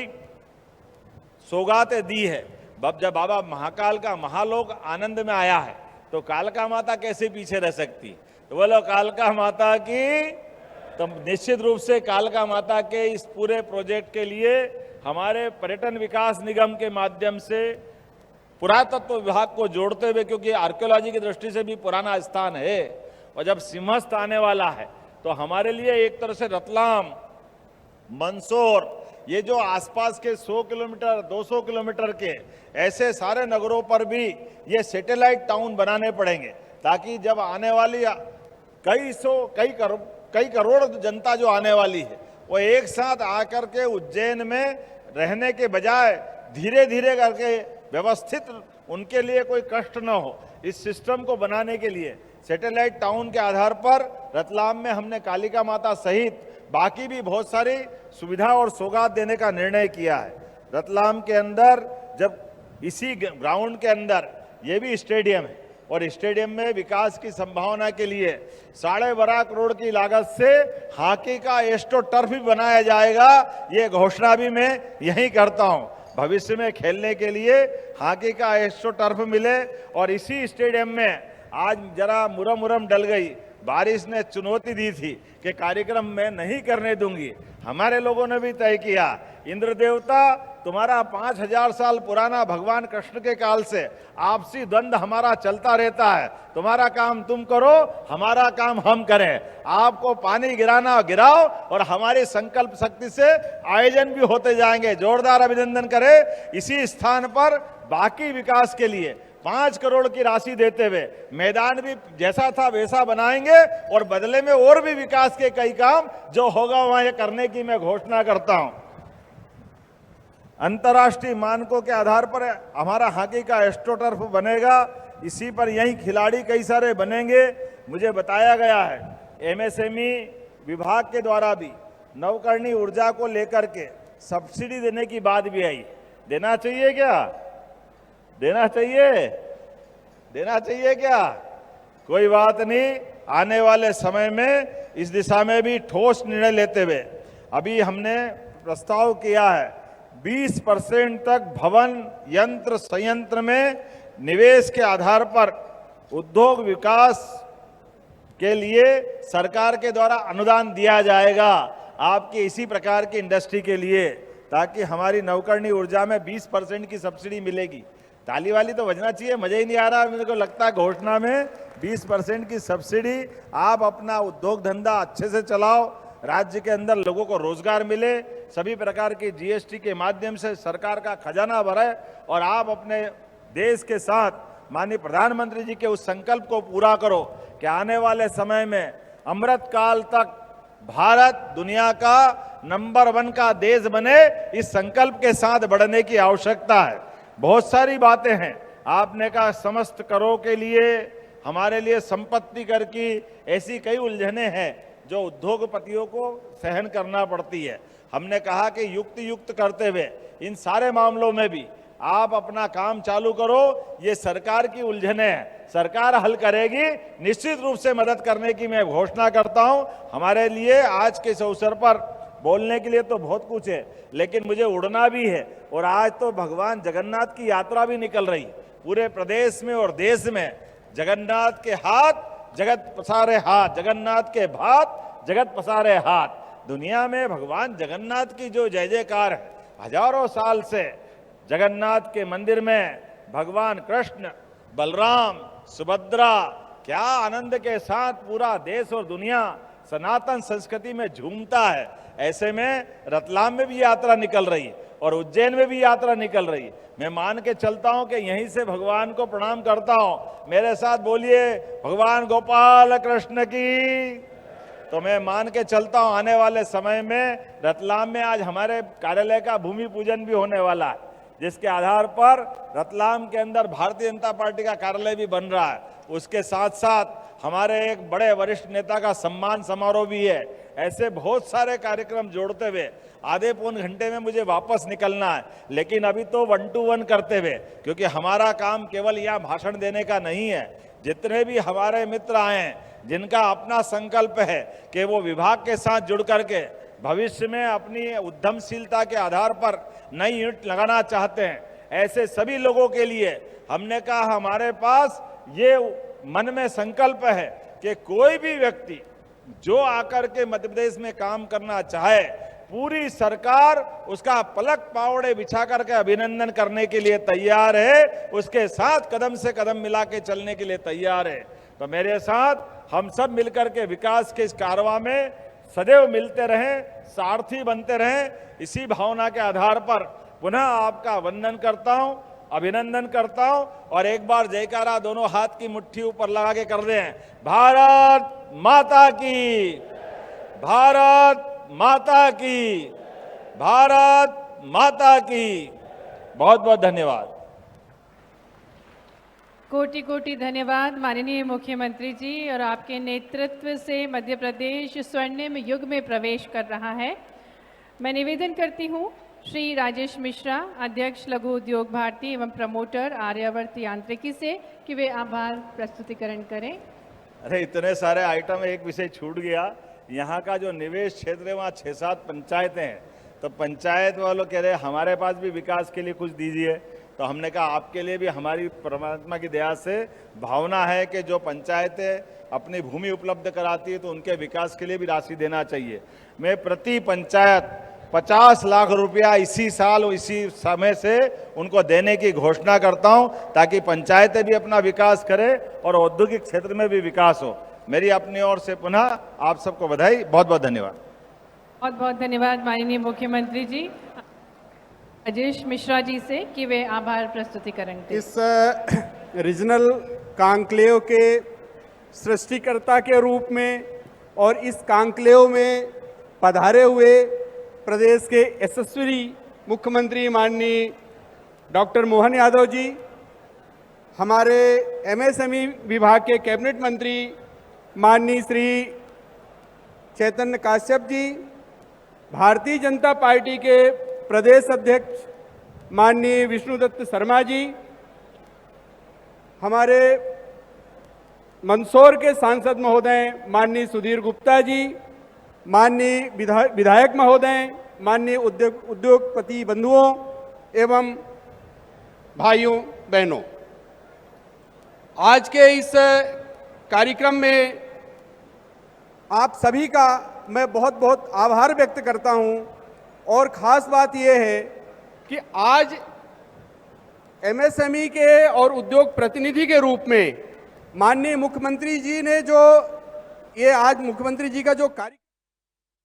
सौगातें दी है। जब बाबा महाकाल का महालोक आनंद में आया है तो कालका माता कैसे पीछे रह सकती? तो बोलो कालका माता की। तो निश्चित रूप से कालका माता के इस पूरे प्रोजेक्ट के लिए हमारे पर्यटन विकास निगम के माध्यम से पुरातत्व विभाग को जोड़ते हुए, क्योंकि आर्कियोलॉजी की दृष्टि से भी पुराना स्थान है और जब सिंहस्थ आने वाला है तो हमारे लिए एक तरह से रतलाम, मंदसौर, ये जो आसपास के 100 किलोमीटर 200 किलोमीटर के ऐसे सारे नगरों पर भी ये सैटेलाइट टाउन बनाने पड़ेंगे, ताकि जब आने वाली कई करोड़ जनता जो आने वाली है वो एक साथ आकर के उज्जैन में रहने के बजाय धीरे धीरे करके व्यवस्थित, उनके लिए कोई कष्ट न हो, इस सिस्टम को बनाने के लिए सैटेलाइट टाउन के आधार पर रतलाम में हमने कालिका माता सहित बाकी भी बहुत सारी सुविधा और सौगात देने का निर्णय किया है। रतलाम के अंदर जब इसी ग्राउंड के अंदर ये भी स्टेडियम है और स्टेडियम में विकास की संभावना के लिए 12.5 करोड़ की लागत से हॉकी का एस्ट्रो टर्फ भी बनाया जाएगा। ये घोषणा भी मैं यही करता हूं, भविष्य में खेलने के लिए हॉकी का एस्ट्रो टर्फ मिले। और इसी स्टेडियम में आज जरा मुरम डल गई, बारिश ने चुनौती दी थी कि कार्यक्रम मैं नहीं करने दूंगी। हमारे लोगों ने भी तय किया, इंद्र देवता तुम्हारा 5000 साल पुराना भगवान कृष्ण के काल से आपसी द्वंद्व हमारा चलता रहता है, तुम्हारा काम तुम करो, हमारा काम हम करें। आपको पानी गिराना गिराओ और हमारी संकल्प शक्ति से आयोजन भी होते जाएंगे। जोरदार अभिनंदन करें। इसी स्थान पर बाकी विकास के लिए 5 करोड़ की राशि देते हुए मैदान भी जैसा था वैसा बनाएंगे और बदले में और भी विकास के कई काम जो होगा वहां ये करने की मैं घोषणा करता हूं। अंतर्राष्ट्रीय मानकों के आधार पर हमारा हॉकी का एस्ट्रो टर्फ बनेगा, इसी पर यही खिलाड़ी कई सारे बनेंगे। मुझे बताया गया है एमएसएमई विभाग के द्वारा भी नवकरणीय ऊर्जा को लेकर के सब्सिडी देने की बात भी आई। देना चाहिए क्या? देना चाहिए? देना चाहिए क्या? कोई बात नहीं, आने वाले समय में इस दिशा में भी ठोस निर्णय लेते हुए अभी हमने प्रस्ताव किया है 20% तक भवन यंत्र संयंत्र में निवेश के आधार पर उद्योग विकास के लिए सरकार के द्वारा अनुदान दिया जाएगा आपकी इसी प्रकार की इंडस्ट्री के लिए, ताकि हमारी नवकरणीय ऊर्जा में 20% की सब्सिडी मिलेगी। ताली वाली तो बजना चाहिए, मजा ही नहीं आ रहा। मेरे को लगता है घोषणा में 20% की सब्सिडी, आप अपना उद्योग धंधा अच्छे से चलाओ, राज्य के अंदर लोगों को रोजगार मिले, सभी प्रकार की जीएसटी के माध्यम से सरकार का खजाना भरे और आप अपने देश के साथ माननीय प्रधानमंत्री जी के उस संकल्प को पूरा करो कि आने वाले समय में अमृत काल तक भारत दुनिया का नंबर 1 का देश बने। इस संकल्प के साथ बढ़ने की आवश्यकता है। बहुत सारी बातें हैं, आपने कहा समस्त करों के लिए हमारे लिए संपत्ति कर की ऐसी कई उलझने हैं जो उद्योगपतियों को सहन करना पड़ती है। हमने कहा कि युक्त करते हुए इन सारे मामलों में भी आप अपना काम चालू करो। ये सरकार की उलझने हैं, सरकार हल करेगी, निश्चित रूप से मदद करने की मैं घोषणा करता हूं। हमारे लिए आज के इस अवसर पर बोलने के लिए तो बहुत कुछ है, लेकिन मुझे उड़ना भी है और आज तो भगवान जगन्नाथ की यात्रा भी निकल रही। पूरे प्रदेश में और देश में जगन्नाथ के हाथ जगत पसारे हाथ, जगन्नाथ के भात जगत पसारे हाथ। दुनिया में भगवान जगन्नाथ की जो जय जयकार है, हजारों साल से जगन्नाथ के मंदिर में भगवान कृष्ण, बलराम, सुभद्रा क्या आनंद के साथ पूरा देश और दुनिया सनातन संस्कृति में झूमता है। ऐसे में रतलाम में भी यात्रा निकल रही और उज्जैन में भी यात्रा निकल रही। मैं मान के चलता हूं कि यहीं से भगवान को प्रणाम करता हूं। मेरे साथ बोलिए भगवान गोपाल कृष्ण की। तो मैं मान के चलता हूं आने वाले समय में रतलाम में आज हमारे कार्यालय का भूमि पूजन भी होने वाला है, जिसके आधार पर रतलाम के अंदर भारतीय जनता पार्टी का कार्यालय भी बन रहा है। उसके साथ साथ हमारे एक बड़े वरिष्ठ नेता का सम्मान समारोह भी है। ऐसे बहुत सारे कार्यक्रम जोड़ते हुए आधे पौन घंटे में मुझे वापस निकलना है, लेकिन अभी तो 1 to 1 करते हुए, क्योंकि हमारा काम केवल यहाँ भाषण देने का नहीं है। जितने भी हमारे मित्र आए हैं जिनका अपना संकल्प है कि वो विभाग के साथ जुड़ करके भविष्य में अपनी उद्यमशीलता के आधार पर नई यूनिट लगाना चाहते हैं, ऐसे सभी लोगों के लिए हमने कहा हमारे पास ये मन में संकल्प है कि कोई भी व्यक्ति जो आकर के मध्य प्रदेश में काम करना चाहे, पूरी सरकार उसका पलक पावड़े बिछा करके अभिनंदन करने के लिए तैयार है, उसके साथ कदम से कदम मिला के चलने के लिए तैयार है। तो मेरे साथ हम सब मिलकर के विकास के इस कारवां में सदैव मिलते रहें, सारथी बनते रहें। इसी भावना के आधार पर पुनः आपका वंदन करता हूं, अभिनंदन करता हूं और एक बार जयकारा दोनों हाथ की मुट्ठी ऊपर लगा के कर दें, भारत माता की, भारत माता की, भारत माता की। बहुत बहुत धन्यवाद। कोटि कोटि धन्यवाद माननीय मुख्यमंत्री जी। और आपके नेतृत्व से मध्य प्रदेश स्वर्णिम युग में प्रवेश कर रहा है। मैं निवेदन करती हूँ श्री राजेश मिश्रा, अध्यक्ष लघु उद्योग भारती एवं प्रमोटर आर्यावर्त यांत्रिकी से, कि वे आभार प्रस्तुतिकरण करें। अरे इतने सारे आइटम, एक विषय छूट गया। यहाँ का जो निवेश क्षेत्र है वहाँ 6-7 पंचायतें हैं, तो पंचायत वालों कह रहे हमारे पास भी विकास के लिए कुछ दीजिए। तो हमने कहा आपके लिए भी हमारी परमात्मा की दया से भावना है कि जो पंचायतें अपनी भूमि उपलब्ध कराती है तो उनके विकास के लिए भी राशि देना चाहिए। मैं प्रति पंचायत 50 लाख रुपया इसी साल इसी समय से उनको देने की घोषणा करता हूं, ताकि पंचायतें भी अपना विकास करें और औद्योगिक क्षेत्र में भी विकास हो। मेरी अपनी ओर से पुनः आप सबको बधाई, बहुत बहुत धन्यवाद। बहुत बहुत धन्यवाद माननीय मुख्यमंत्री जी। राजेश मिश्रा जी से कि वे आभार प्रस्तुतिकरण करें। इस रीजनल कॉन्क्लेव के सृष्टिकर्ता के रूप में और इस कॉन्क्लेव में पधारे हुए प्रदेश के यशस्वी मुख्यमंत्री माननीय डॉक्टर मोहन यादव जी, हमारे एमएसएमई विभाग के कैबिनेट मंत्री माननीय श्री चैतन्य काश्यप जी, भारतीय जनता पार्टी के प्रदेश अध्यक्ष माननीय विष्णुदत्त शर्मा जी, हमारे मंदसौर के सांसद महोदय माननीय सुधीर गुप्ता जी, माननीय विधायक महोदय, माननीय उद्योगपति बंधुओं एवं भाइयों बहनों, आज के इस कार्यक्रम में आप सभी का मैं बहुत बहुत आभार व्यक्त करता हूं। और ख़ास बात यह है कि आज एमएसएमई के और उद्योग प्रतिनिधि के रूप में माननीय मुख्यमंत्री जी ने जो ये आज मुख्यमंत्री जी का जो कार्य